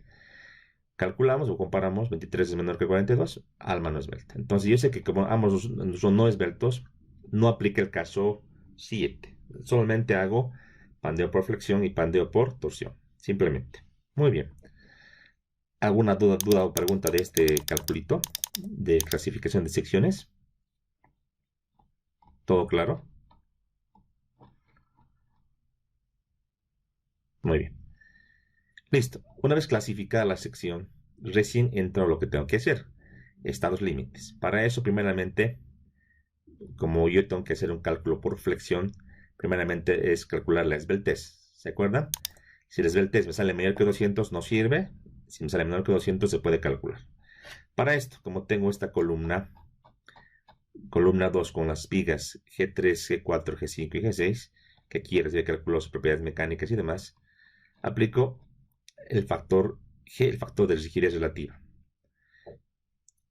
Calculamos o comparamos, 23 es menor que 42, alma no esbelta. Entonces yo sé que como ambos son no esbeltos, no aplica el caso 7. Solamente hago pandeo por flexión y pandeo por torsión, simplemente. Muy bien. ¿Alguna duda o pregunta de este calculito de clasificación de secciones? ¿Todo claro? Muy bien. Listo. Una vez clasificada la sección, recién entro a lo que tengo que hacer. Estados límites. Para eso, primeramente, como yo tengo que hacer un cálculo por flexión, primeramente es calcular la esbeltez. ¿Se acuerdan? Si la esbeltez me sale mayor que 200, no sirve. Si me sale menor que 200, se puede calcular. Para esto, como tengo esta columna 2 con las vigas G3, G4, G5 y G6, que aquí recibe calculo sus propiedades mecánicas y demás, aplico el factor G, el factor de rigidez relativa.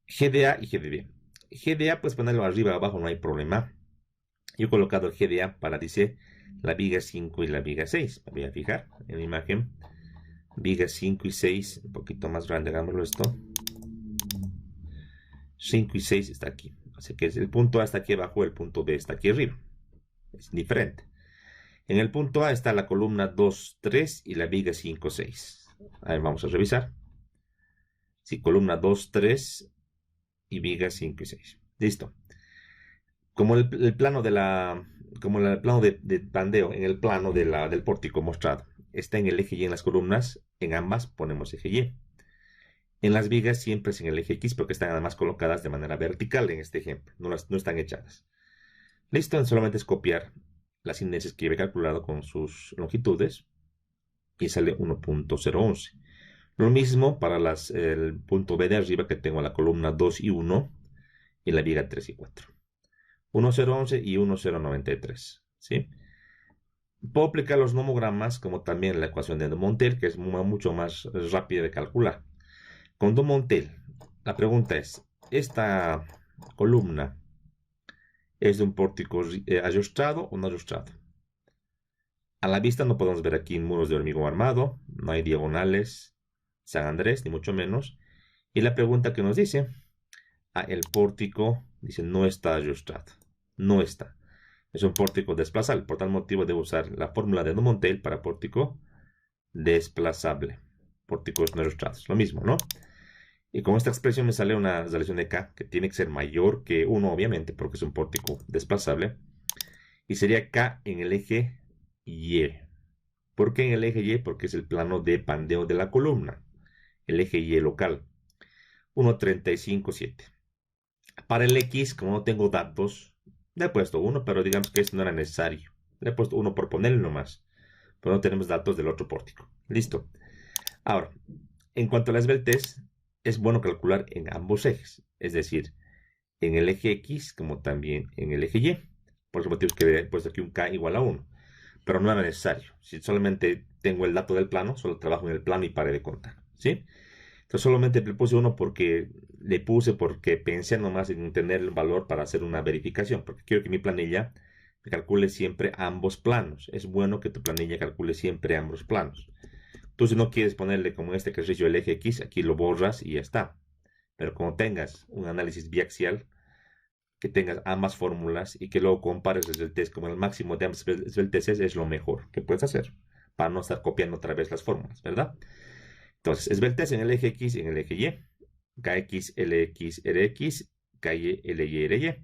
GDA y GDB. GDA puedes ponerlo arriba o abajo, no hay problema. Yo he colocado el GDA para, dice, la viga 5 y la viga 6. Me voy a fijar en la imagen. Viga 5 y 6, un poquito más grande, hagámoslo esto. 5 y 6 está aquí. Así que el punto A está aquí abajo, el punto B está aquí arriba. Es diferente. En el punto A está la columna 2, 3 y la viga 5, 6. A ver, vamos a revisar. Sí, columna 2, 3 y viga 5 y 6. Listo. Como el plano de pandeo en el plano del pórtico mostrado está en el eje Y en las columnas, en ambas ponemos eje Y. En las vigas siempre es en el eje X porque están además colocadas de manera vertical en este ejemplo, no están echadas. Listo, solamente es copiar las índices que he calculado con sus longitudes y sale 1.011. Lo mismo para el punto B de arriba, que tengo la columna 2 y 1 y la viga 3 y 4. 1.011 y 1.093. ¿Sí? Puedo aplicar los nomogramas como también la ecuación de Montel, que es mucho más rápida de calcular. Con Montel, la pregunta es, ¿esta columna es de un pórtico ajustado o no ajustado? A la vista no podemos ver aquí muros de hormigón armado, no hay diagonales San Andrés, ni mucho menos. Y la pregunta que nos dice, el pórtico, dice, no está ajustado. No está. Es un pórtico desplazable, por tal motivo debo usar la fórmula de Montel para pórtico desplazable. Pórticos no ajustados, lo mismo, ¿no? Y con esta expresión me sale una relación de K que tiene que ser mayor que 1, obviamente, porque es un pórtico desplazable. Y sería K en el eje Y. ¿Por qué en el eje Y? Porque es el plano de pandeo de la columna. El eje Y local. 1.35,7. Para el X, como no tengo datos, le he puesto 1, pero digamos que esto no era necesario. Le he puesto 1 por ponerle nomás. Pero no tenemos datos del otro pórtico. Listo. Ahora, en cuanto a la esbeltez, es bueno calcular en ambos ejes, es decir, en el eje X como también en el eje Y. Por ese motivo es que he puesto aquí un K igual a 1, pero no era necesario. Si solamente tengo el dato del plano, solo trabajo en el plano y pare de contar, ¿sí? Entonces solamente le puse 1 porque pensé nomás en tener el valor para hacer una verificación, porque quiero que mi planilla me calcule siempre ambos planos. Es bueno que tu planilla calcule siempre ambos planos. Tú, si no quieres ponerle como en este ejercicio el eje X, aquí lo borras y ya está. Pero como tengas un análisis biaxial, que tengas ambas fórmulas y que luego compares el esbeltez como el máximo de ambas esbelteces, es lo mejor que puedes hacer para no estar copiando otra vez las fórmulas, ¿verdad? Entonces, esbeltez en el eje X y en el eje Y. KX, LX, RX, KY, LY, RY.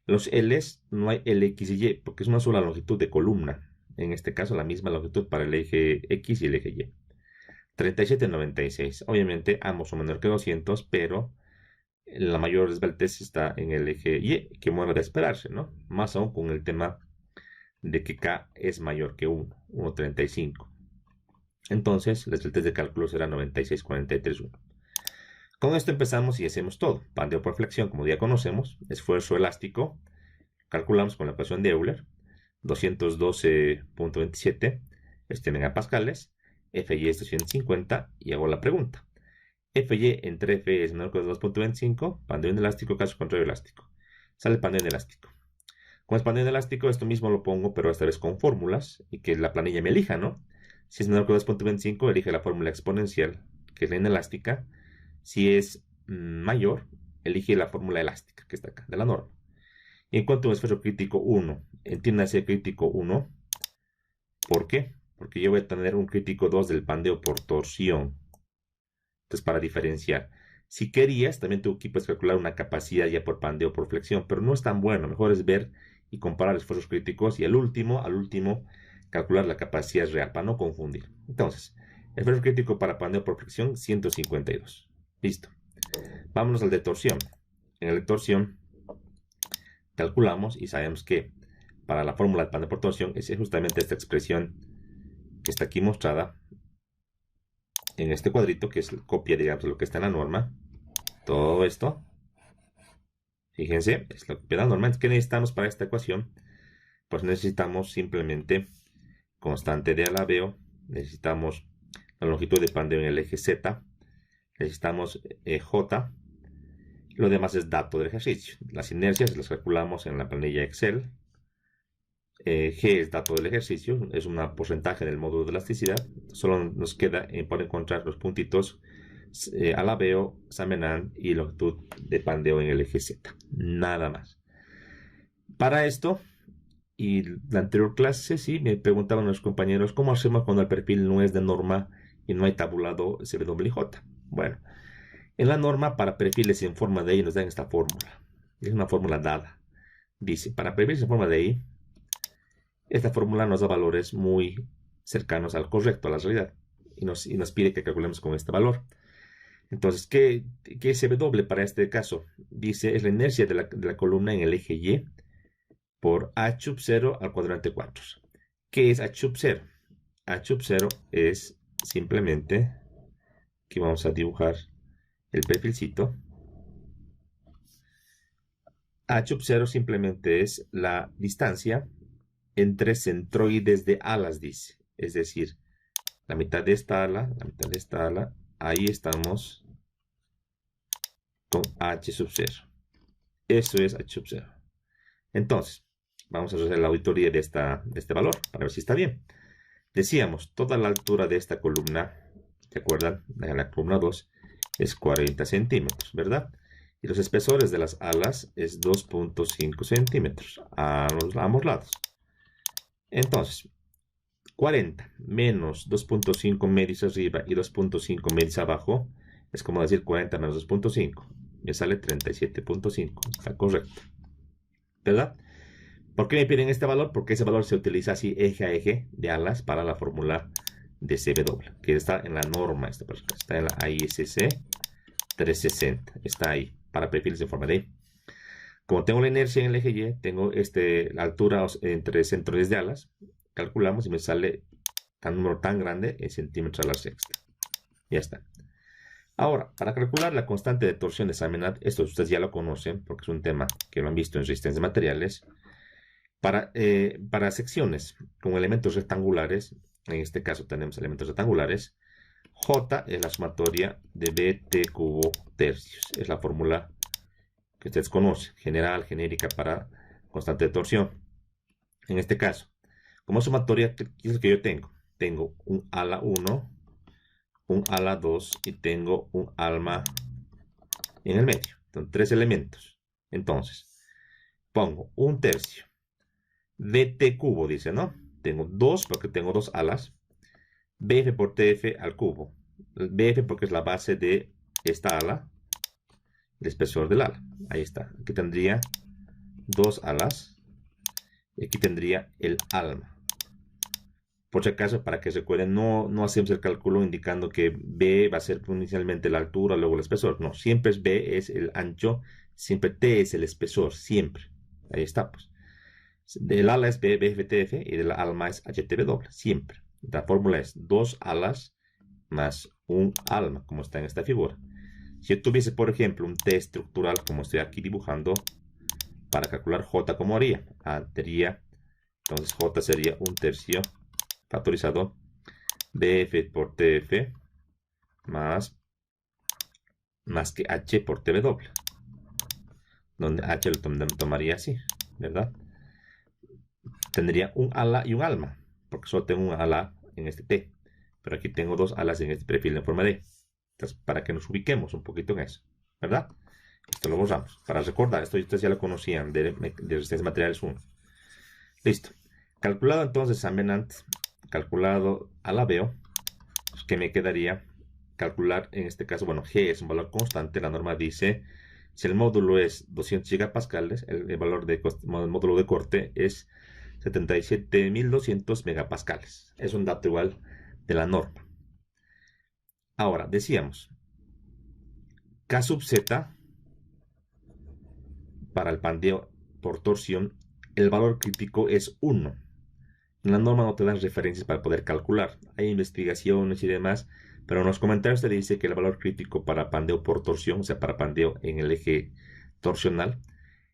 Los L's no hay LX y Y porque es una sola longitud de columna. En este caso, la misma longitud para el eje X y el eje Y. 37,96. Obviamente, ambos son menor que 200, pero la mayor esbeltez está en el eje Y, que muere de esperarse, ¿no? Más aún con el tema de que K es mayor que 1, 1,35. Entonces, la esbeltez de cálculo será 96,43,1. Con esto empezamos y hacemos todo. Pandeo por flexión, como ya conocemos. Esfuerzo elástico. Calculamos con la ecuación de Euler. 212,27. Esto en pascales. Fy es 250. Y hago la pregunta. Fy entre F es menor que 2.25. Pandeo elástico, caso contrario elástico. Sale el pandeo elástico. Con el pandeo elástico, esto mismo lo pongo, pero esta vez con fórmulas. Y que la planilla me elija, ¿no? Si es menor que 2.25, elige la fórmula exponencial, que es la inelástica. Si es mayor, elige la fórmula elástica que está acá, de la norma. Y en cuanto a un esfuerzo crítico 1, entiéndase crítico 1. ¿Por qué? Porque yo voy a tener un crítico 2 del pandeo por torsión. Entonces, para diferenciar. Si querías, también tú aquí puedes calcular una capacidad ya por pandeo por flexión, pero no es tan bueno. Mejor es ver y comparar esfuerzos críticos y al último, calcular la capacidad real, para no confundir. Entonces, esfuerzo crítico para pandeo por flexión, 152. Listo. Vámonos al de torsión. En el de torsión calculamos y sabemos que para la fórmula de pandeo por torsión es justamente esta expresión que está aquí mostrada en este cuadrito, que es copia, digamos, de lo que está en la norma. Todo esto, fíjense, es la copia de la norma. ¿Qué necesitamos para esta ecuación? Pues necesitamos simplemente constante de alabeo, necesitamos la longitud de pandeo en el eje Z, necesitamos J. Lo demás es dato del ejercicio. Las inercias las calculamos en la planilla Excel. G es dato del ejercicio, es un porcentaje del módulo de elasticidad. Solo nos queda por encontrar los puntitos alabeo, Samenán y longitud de pandeo en el eje Z. Nada más. Para esto, y la anterior clase, sí, me preguntaban los compañeros, ¿cómo hacemos cuando el perfil no es de norma y no hay tabulado CWJ? Bueno, en la norma para perfiles en forma de I nos dan esta fórmula. Es una fórmula dada. Dice, para perfiles en forma de I, esta fórmula nos da valores muy cercanos al correcto, a la realidad. Y nos pide que calculemos con este valor. Entonces, ¿qué es W para este caso? Dice, es la inercia de la columna en el eje Y por H sub 0 al cuadrante 4. ¿Qué es H sub 0? H sub 0 es simplemente, aquí vamos a dibujar el perfilcito. H sub 0 simplemente es la distancia entre centroides de alas, dice. Es decir, la mitad de esta ala, ahí estamos con H sub 0. Eso es H sub 0. Entonces, vamos a hacer la auditoría de este valor para ver si está bien. Decíamos, toda la altura de esta columna, ¿se acuerdan? De la columna 2 es 40 centímetros, ¿verdad? Y los espesores de las alas es 2.5 centímetros a ambos lados. Entonces, 40 menos 2.5 medios arriba y 2.5 medios abajo es como decir 40 menos 2.5. Me sale 37.5. Está correcto, ¿verdad? ¿Por qué me piden este valor? Porque ese valor se utiliza así eje a eje de alas para la fórmula de CW, que está en la norma, está en la AISC 360, está ahí, para perfiles en forma de I. Como tengo la inercia en el eje Y, tengo la altura entre centroides de alas, calculamos y me sale un número tan grande en centímetros a la sexta. Ya está. Ahora, para calcular la constante de torsión de Samenad, esto ustedes ya lo conocen porque es un tema que lo han visto en resistencia de materiales. Para secciones con elementos rectangulares, en este caso tenemos elementos rectangulares, J es la sumatoria de BT cubo tercios. Es la fórmula que ustedes conocen, general, genérica para constante de torsión. En este caso, como sumatoria, ¿qué es lo que yo tengo? Tengo un ala 1, un ala 2 y tengo un alma en el medio. Son 3 elementos. Entonces, pongo un tercio. DT cubo, dice, ¿no? Tengo 2 porque tengo 2 alas. BF por TF al cubo. BF porque es la base de esta ala, el espesor del ala. Ahí está. Aquí tendría dos alas. Y aquí tendría el alma. Por si acaso, para que se recuerden, no hacemos el cálculo indicando que B va a ser inicialmente la altura, luego el espesor. No, siempre es B es el ancho, siempre T es el espesor, siempre. Ahí está, pues. Del ala es B, BFTF y del alma es HTB doble, siempre. La fórmula es dos alas más un alma, como está en esta figura. Si yo tuviese, por ejemplo, un T estructural, como estoy aquí dibujando, para calcular J, ¿cómo haría? Entonces J sería un tercio factorizado BF por TF más que H por TB doble. Donde H lo tomaría así, ¿verdad? Tendría un ala y un alma, porque solo tengo un ala en este T. Pero aquí tengo dos alas en este perfil en forma D. Entonces, para que nos ubiquemos un poquito en eso, ¿verdad? Esto lo borramos. Para recordar, esto ustedes ya lo conocían de resistencia materiales 1. Listo. Calculado entonces Ambenant, calculado Alaveo, pues, ¿qué me quedaría? Calcular, en este caso, bueno, G es un valor constante. La norma dice, si el módulo es 200 gigapascales, el valor de módulo de corte es 77.200 megapascales. Es un dato igual de la norma. Ahora, decíamos, K sub Z, para el pandeo por torsión, el valor crítico es 1. En la norma no te dan referencias para poder calcular. Hay investigaciones y demás, pero en los comentarios te dice que el valor crítico para pandeo por torsión, o sea, para pandeo en el eje torsional,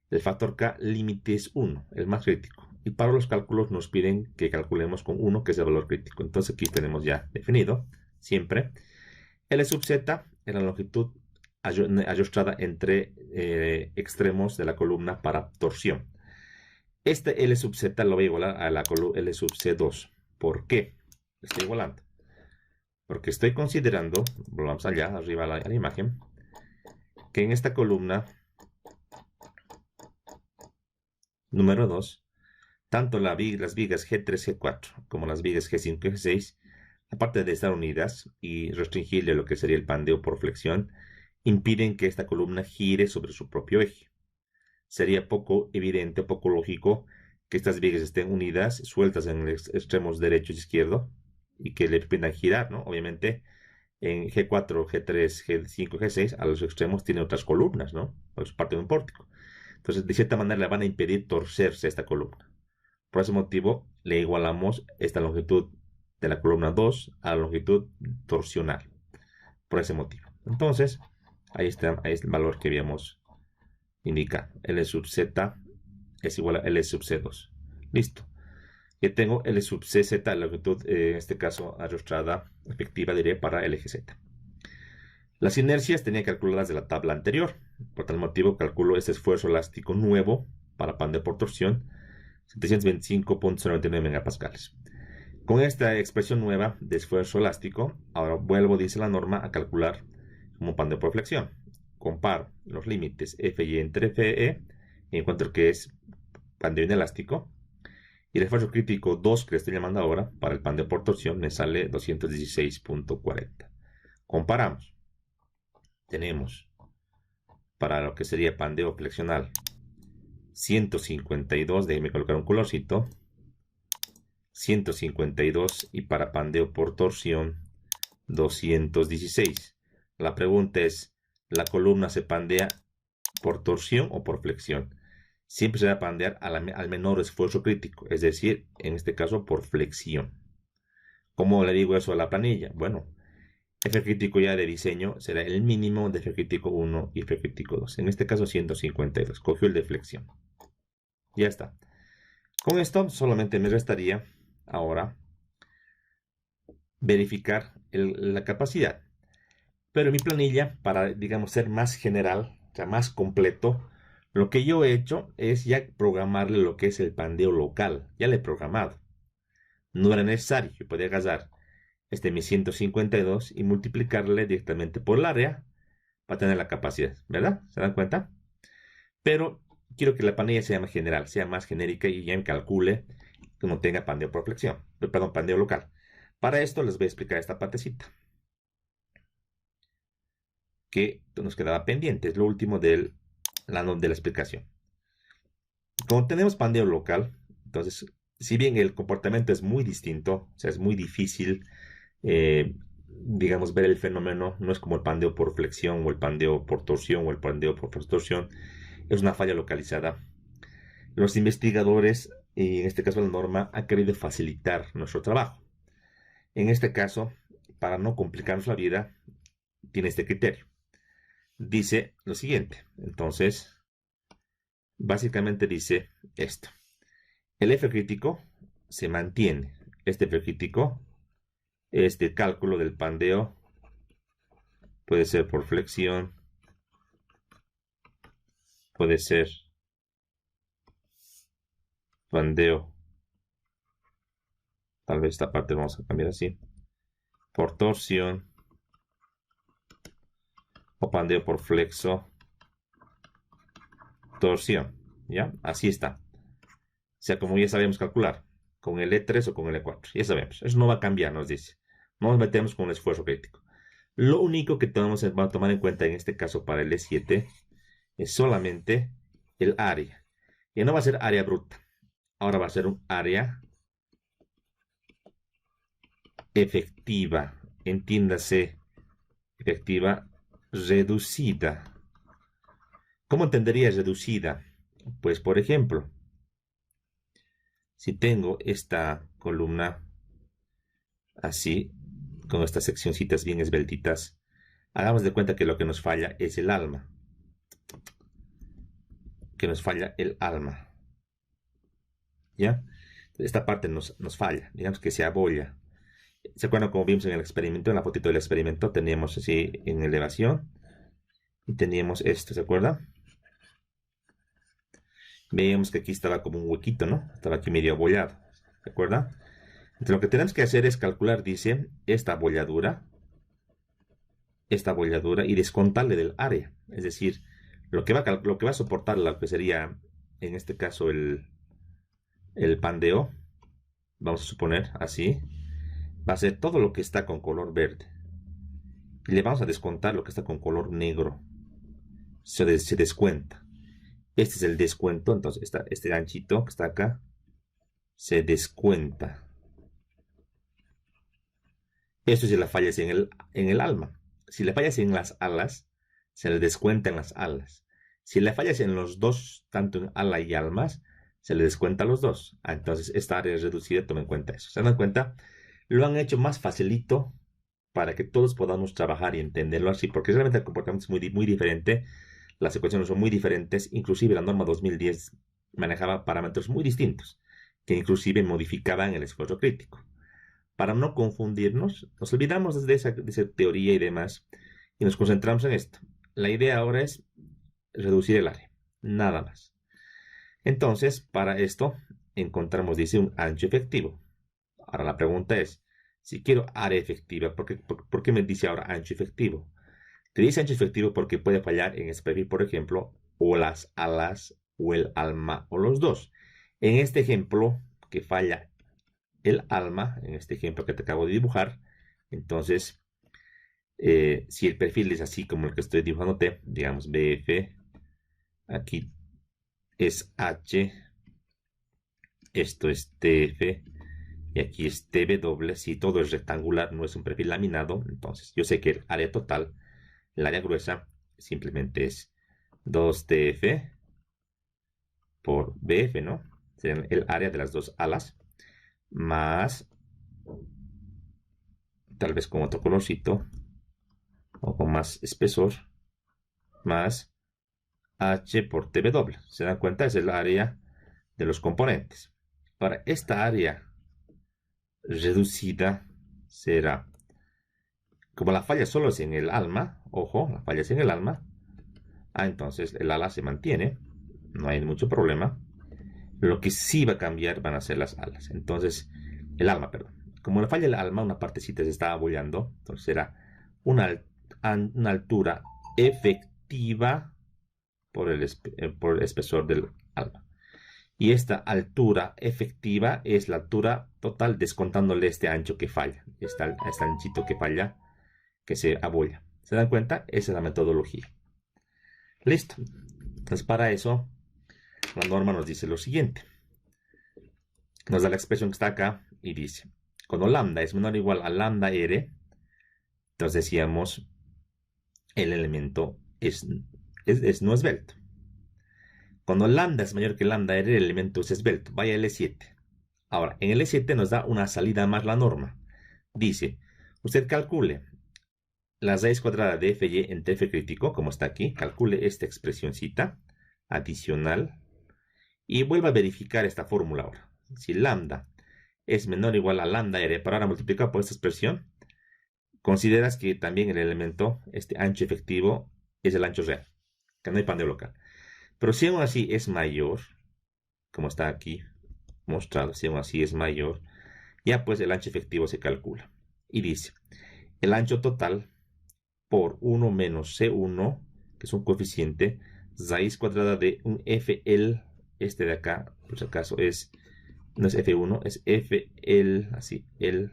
el factor K límite es 1, el más crítico. Y para los cálculos nos piden que calculemos con 1, que es el valor crítico. Entonces aquí tenemos ya definido, siempre. L sub Z es la longitud ajustada entre extremos de la columna para torsión. Este L sub Z lo voy a igualar a la columna L sub C2. ¿Por qué? Estoy igualando. Porque estoy considerando, volvamos allá, arriba a la imagen, que en esta columna número 2, tanto las vigas G3, G4 como las vigas G5 y G6, aparte de estar unidas y restringirle lo que sería el pandeo por flexión, impiden que esta columna gire sobre su propio eje. Sería poco evidente, poco lógico que estas vigas estén unidas, sueltas en los extremos derecho y izquierdo, y que le permitan girar, ¿no? Obviamente, en G4, G3, G5, G6, a los extremos tiene otras columnas, ¿no? Es parte de un pórtico. Entonces, de cierta manera, le van a impedir torcerse esta columna. Por ese motivo, le igualamos esta longitud de la columna 2 a la longitud torsional. Por ese motivo. Entonces, ahí está el valor que habíamos indicado. L sub Z es igual a L sub C2. Listo. Ya tengo L sub CZ, la longitud, en este caso, ajustada efectiva, diré, para el eje Z. Las inercias tenía calculadas de la tabla anterior. Por tal motivo, calculo este esfuerzo elástico nuevo para pandeo por torsión, 725.99 megapascales. Con esta expresión nueva de esfuerzo elástico, ahora vuelvo, dice la norma, a calcular como pandeo por flexión. Comparo los límites F y entre FE y encuentro que es pandeo inelástico. Y el esfuerzo crítico 2, que le estoy llamando ahora, para el pandeo por torsión, me sale 216.40. Comparamos. Tenemos para lo que sería pandeo flexional 152, déjenme colocar un colorcito, 152, y para pandeo por torsión 216. La pregunta es, ¿la columna se pandea por torsión o por flexión? Siempre se va a pandear al menor esfuerzo crítico, es decir, en este caso por flexión. ¿Cómo le digo eso a la planilla? Bueno, F crítico ya de diseño será el mínimo de F crítico 1 y F crítico 2. En este caso 152. Cogió el de flexión. Ya está. Con esto solamente me restaría ahora verificar la capacidad. Pero en mi planilla, para, digamos, ser más general, o sea, más completo, lo que yo he hecho es ya programarle lo que es el pandeo local. Ya le he programado. No era necesario. Yo podía agarrar mi 152 y multiplicarle directamente por el área para tener la capacidad, ¿verdad? ¿Se dan cuenta? Pero quiero que la planilla sea más general, sea más genérica y ya me calcule que no tenga pandeo por flexión, perdón, pandeo local. Para esto les voy a explicar esta partecita. que nos quedaba pendiente. Es lo último de la explicación. Como tenemos pandeo local, entonces, si bien el comportamiento es muy distinto, o sea, es muy difícil, digamos, ver el fenómeno, no es como el pandeo por flexión o el pandeo por torsión o el pandeo por torsión, es una falla localizada. Los investigadores, y en este caso la norma, ha querido facilitar nuestro trabajo. En este caso, para no complicarnos la vida, tiene este criterio. Dice lo siguiente, entonces, básicamente dice esto. El F crítico se mantiene. Este F crítico es de cálculo del pandeo. Puede ser por flexión. Puede ser pandeo. Tal vez esta parte vamos a cambiar así. Por torsión. O pandeo por flexo. Torsión. ¿Ya? Así está. O sea, como ya sabemos calcular. Con el E3 o con el E4. Ya sabemos. Eso no va a cambiar, nos dice. No nos metemos con un esfuerzo crítico. Lo único que vamos a tomar en cuenta en este caso para el E7 es solamente el área. Y no va a ser área bruta. Ahora va a ser un área efectiva. Entiéndase, efectiva reducida. ¿Cómo entenderías reducida? Pues, por ejemplo, si tengo esta columna así, con estas seccioncitas bien esbeltitas, hagamos de cuenta que lo que nos falla es el alma. Que nos falla el alma. ¿Ya? Esta parte nos falla. Digamos que se abolla. ¿Se acuerdan como vimos en el experimento? En la fotito del experimento teníamos así en elevación. Y teníamos esto, ¿se acuerdan? Veíamos que aquí estaba como un huequito, ¿no? Estaba aquí medio abollado. ¿Se acuerdan? Entonces lo que tenemos que hacer es calcular, dice, esta abolladura y descontarle del área. Es decir, lo que va a soportar lo que sería, en este caso, el pandeo, vamos a suponer así, va a ser todo lo que está con color verde. Y le vamos a descontar lo que está con color negro. Se descuenta. Este es el descuento, entonces este ganchito que está acá se descuenta. Esto si la fallas en el alma. Si le fallas en las alas, se le descuenta en las alas. Si le fallas en los dos, tanto en ala y almas, se le descuenta a los dos. Entonces esta área es reducida, tomen en cuenta eso. ¿Se dan cuenta? Lo han hecho más facilito para que todos podamos trabajar y entenderlo así, porque realmente el comportamiento es muy diferente. Las ecuaciones son muy diferentes. Inclusive la norma 2010 manejaba parámetros muy distintos, que inclusive modificaban el esfuerzo crítico. Para no confundirnos, nos olvidamos de esa teoría y demás, y nos concentramos en esto. La idea ahora es reducir el área, nada más. Entonces, para esto, encontramos, dice, un ancho efectivo. Ahora la pregunta es, si quiero área efectiva, ¿por qué me dice ahora ancho efectivo? Te dice ancho efectivo porque puede fallar en este perfil, por ejemplo, o las alas, o el alma, o los dos. En este ejemplo, que falla el alma, en este ejemplo que te acabo de dibujar, entonces, si el perfil es así como el que estoy dibujándote, digamos BF, aquí es H, esto es TF, y aquí es TW, si todo es rectangular, no es un perfil laminado, entonces yo sé que el área total, el área gruesa, simplemente es 2TF por BF, ¿no? Sería el área de las dos alas, más, tal vez con otro colorcito, o con más espesor, más H por TW. ¿Se dan cuenta? Es el área de los componentes. Ahora, esta área reducida será, como la falla solo es en el alma, ojo, la falla es en el alma, entonces el ala se mantiene, no hay mucho problema. Lo que sí va a cambiar van a ser las alas. Entonces, el alma, perdón. Como le falla el alma, una partecita se está abollando, entonces será una altura efectiva por el espesor del alma. Y esta altura efectiva es la altura total descontándole este ancho que falla, este anchito que falla, que se abolla. ¿Se dan cuenta? Esa es la metodología. Listo. Entonces, para eso, la norma nos dice lo siguiente. Nos da la expresión que está acá y dice, cuando lambda es menor o igual a lambda r, entonces decíamos, el elemento no esbelto. Cuando lambda es mayor que lambda r, el elemento es esbelto. Vaya L7. Ahora, en L7 nos da una salida más la norma. Dice, usted calcule la raíz cuadrada de fy entre f crítico, como está aquí. Calcule esta expresioncita adicional y vuelva a verificar esta fórmula ahora. Si lambda es menor o igual a lambda r, para ahora multiplicar por esta expresión, consideras que también el elemento, este ancho efectivo, es el ancho real, que no hay pandeo local. Pero si aún así es mayor, como está aquí mostrado, si aún así es mayor, ya pues el ancho efectivo se calcula. Y dice, el ancho total por 1 menos C1, que es un coeficiente, raíz cuadrada de un FL, este de acá, por si acaso no es F1, es FL, así, el,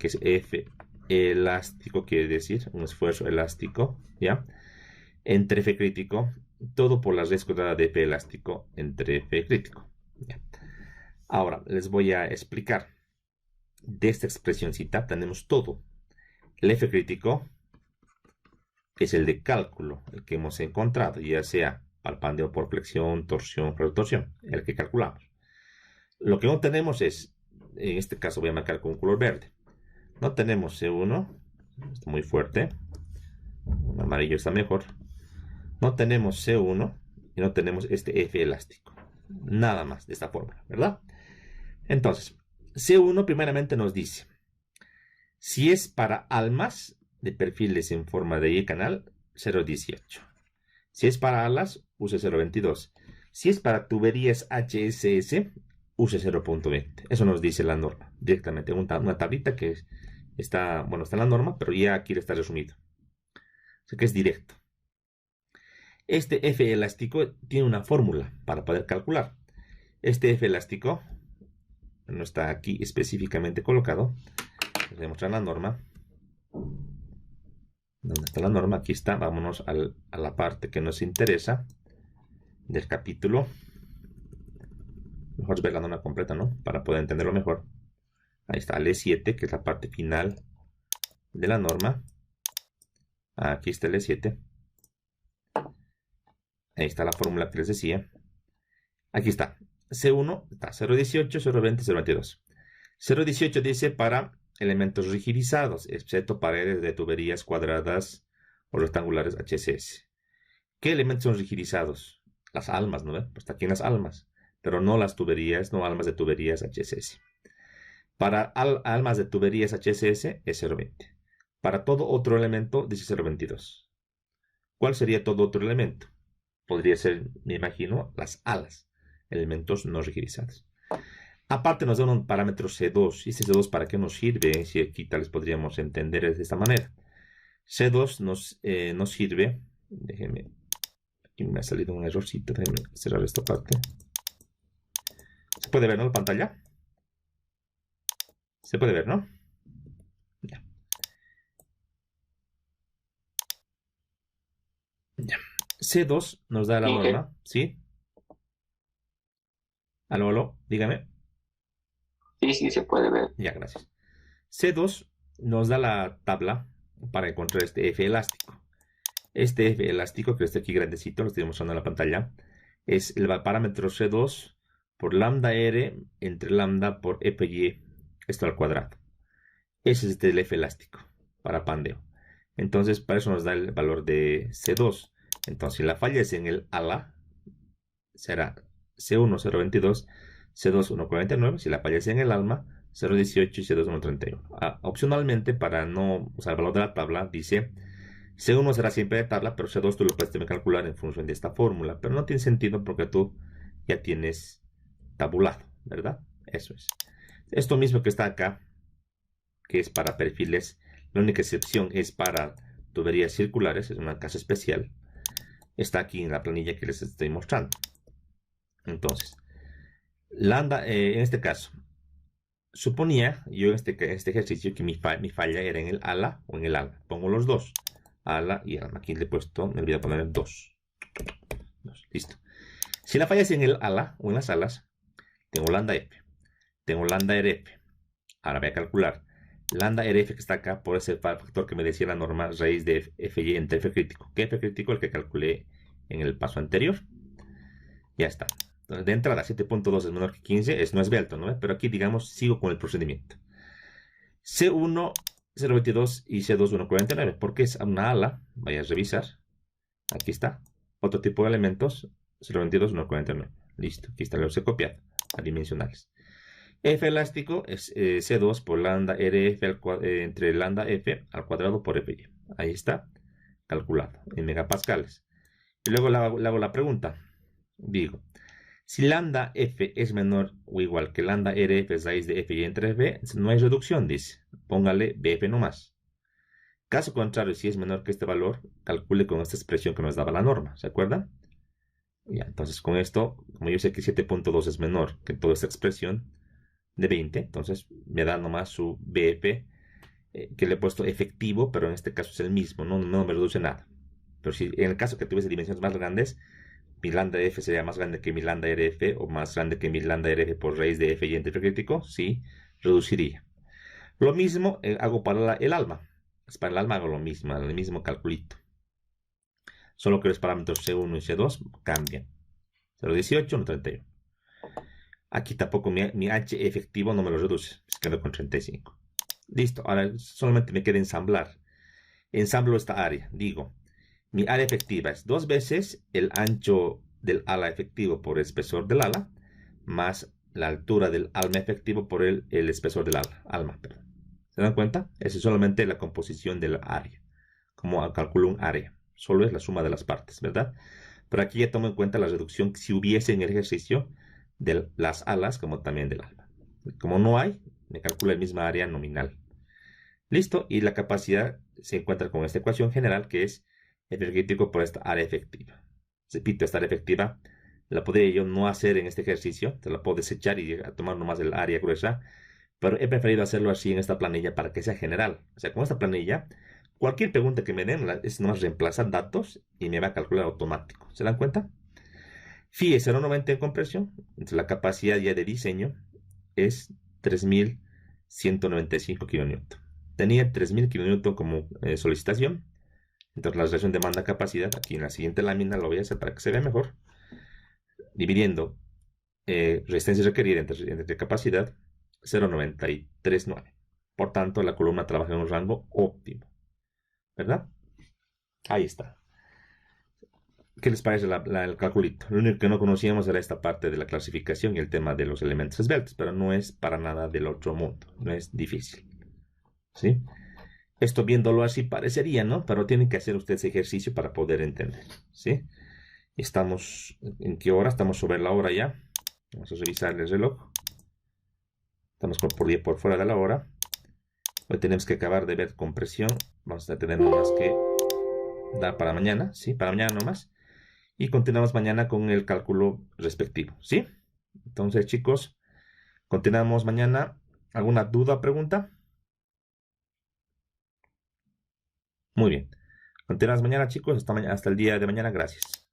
que es F elástico, quiere decir, un esfuerzo elástico, ¿ya? Entre F crítico, todo por la raíz cuadrada de F elástico entre F crítico. ¿Ya? Ahora, les voy a explicar. De esta expresioncita tenemos todo. El F crítico es el de cálculo, el que hemos encontrado, ya sea palpandeo por flexión, torsión, retorsión, el que calculamos. Lo que no tenemos es, en este caso voy a marcar con un color verde. No tenemos C1, está muy fuerte, un amarillo está mejor. No tenemos C1 y no tenemos este F elástico. Nada más de esta fórmula, ¿verdad? Entonces, C1 primeramente nos dice, si es para almas de perfiles en forma de Y-canal, 0.18. Si es para alas, use 0.22. Si es para tuberías HSS, use 0.20. Eso nos dice la norma, directamente. Una tablita que está en la norma, pero ya aquí está resumido. O sea que es directo. Este F elástico tiene una fórmula para poder calcular. Este F elástico no está aquí específicamente colocado. Les voy a mostrar la norma. ¿Dónde está la norma? Aquí está. Vámonos a la parte que nos interesa del capítulo. Mejor ver la norma completa, ¿no? Para poder entenderlo mejor. Ahí está, el E7, que es la parte final de la norma. Aquí está el E7. Ahí está la fórmula que les decía. Aquí está. C1 está 0.18, 0.20, 0.22. 0.18 dice para elementos rigidizados, excepto paredes de tuberías cuadradas o rectangulares HSS. ¿Qué elementos son rigidizados? Las almas, ¿no? Pues está aquí en las almas, pero no las tuberías, no almas de tuberías HSS. Para almas de tuberías HSS es 0.20. Para todo otro elemento dice 0.22. ¿Cuál sería todo otro elemento? Podría ser, me imagino, las alas, elementos no rigidizados. Aparte nos da un parámetro C2. ¿Y este C2 para qué nos sirve? Si aquí tal vez podríamos entender de esta manera. C2 nos sirve. Déjenme. Aquí me ha salido un errorcito. Déjenme cerrar esta parte. ¿Se puede ver, no? La pantalla. Se puede ver, ¿no? Ya. Ya. C2 nos da la norma. ¿Sí? Aló, dígame. Sí, se puede ver. Ya, gracias. C2 nos da la tabla para encontrar este F elástico. Este F elástico, que está aquí grandecito, lo estoy mostrando en la pantalla, es el parámetro C2 por lambda R entre lambda por FY, esto al cuadrado. Ese es el F elástico para pandeo. Entonces, para eso nos da el valor de C2. Entonces, si la falla es en el ala, será C1 0.22, C2 1.49. Si la falla es en el alma, 0.18 y C2 1.31. Opcionalmente, para no usar el valor de la tabla, dice C1 será siempre de tabla, pero C2 tú lo puedes también calcular en función de esta fórmula. Pero no tiene sentido porque tú ya tienes tabulado, ¿verdad? Eso es. Esto mismo que está acá, que es para perfiles, la única excepción es para tuberías circulares, es una casa especial. Está aquí en la planilla que les estoy mostrando. Entonces, lambda, en este caso, suponía yo en este ejercicio que mi falla era en el ala o en el alma. Pongo los dos. ala y alma. Aquí le he puesto, me olvidé poner 2. Listo. Si la falla es en el ala o en las alas, tengo lambda f, tengo lambda rf. Ahora voy a calcular lambda rf que está acá por ese factor que me decía la norma raíz de fy entre f crítico. ¿Qué f crítico? El que calculé en el paso anterior. Ya está. Entonces, de entrada, 7.2 es menor que 15, no es alto, ¿no? Pero aquí, digamos, sigo con el procedimiento. C1, 0.22 y C2, 1.49. Porque es una ala. Vaya a revisar. Aquí está. Otro tipo de elementos. 0.22, 1.49. Listo. Aquí está, los he copiado. Adimensionales. F elástico es C2 por lambda RF entre lambda F al cuadrado por FY. Ahí está. Calculado en megapascales. Y luego le hago la pregunta. Digo, si lambda F es menor o igual que lambda RF raíz de FY entre F, no hay reducción, dice. Póngale BF nomás. Caso contrario, si es menor que este valor, calcule con esta expresión que nos daba la norma. ¿Se acuerdan? Ya, entonces con esto, como yo sé que 7.2 es menor que toda esta expresión de 20, entonces me da nomás su BF, que le he puesto efectivo, pero en este caso es el mismo, no me reduce nada. Pero si en el caso que tuviese dimensiones más grandes, mi lambda f sería más grande que mi lambda rf o más grande que mi lambda rf por raíz de f y entre f crítico, sí, reduciría. Lo mismo hago para el alma. Para el alma hago lo mismo, el mismo calculito. Solo que los parámetros C1 y C2 cambian. 0.18, 1.31. Aquí tampoco mi h efectivo no me lo reduce. Se quedó con 35. Listo, ahora solamente me queda ensamblar. Ensamblo esta área. Digo, mi área efectiva es 2 veces el ancho del ala efectivo por el espesor del ala, más la altura del alma efectivo por el espesor del alma. Perdón. ¿Se dan cuenta? Esa es solamente la composición del área. Como calculo un área. Solo es la suma de las partes, ¿verdad? Pero aquí ya tomo en cuenta la reducción si hubiese en el ejercicio de las alas como también del alma. Como no hay, me calcula el misma área nominal. Listo, y la capacidad se encuentra con esta ecuación general que es F crítico por esta área efectiva. Repito, esta área efectiva la podría yo no hacer en este ejercicio, te la puedo desechar y tomar nomás el área gruesa, pero he preferido hacerlo así en esta planilla para que sea general. O sea, con esta planilla, cualquier pregunta que me den es nomás reemplazar datos y me va a calcular automático. ¿Se dan cuenta? Phi es 0.90 en compresión, entonces la capacidad ya de diseño es 3.195 kN. Tenía 3.000 kN como solicitación. Entonces la relación demanda-capacidad, aquí en la siguiente lámina lo voy a hacer para que se vea mejor. Dividiendo resistencia requerida entre capacidad, 0.939. Por tanto, la columna trabaja en un rango óptimo. ¿Verdad? Ahí está. ¿Qué les parece el calculito? Lo único que no conocíamos era esta parte de la clasificación y el tema de los elementos esbeltos, pero no es para nada del otro mundo. No es difícil. ¿Sí? Esto viéndolo así parecería, ¿no? Pero tienen que hacer ustedes ejercicio para poder entender. ¿Sí? Estamos, ¿en qué hora? Estamos sobre la hora ya. Vamos a revisar el reloj. Estamos por fuera de la hora. Hoy tenemos que acabar de ver compresión. Vamos a tener nomás que dar para mañana. ¿Sí? Para mañana nomás. Y continuamos mañana con el cálculo respectivo. ¿Sí? Entonces, chicos, continuamos mañana. ¿Alguna duda o pregunta? Muy bien. Continuamos mañana, chicos. Hasta el día de mañana. Gracias.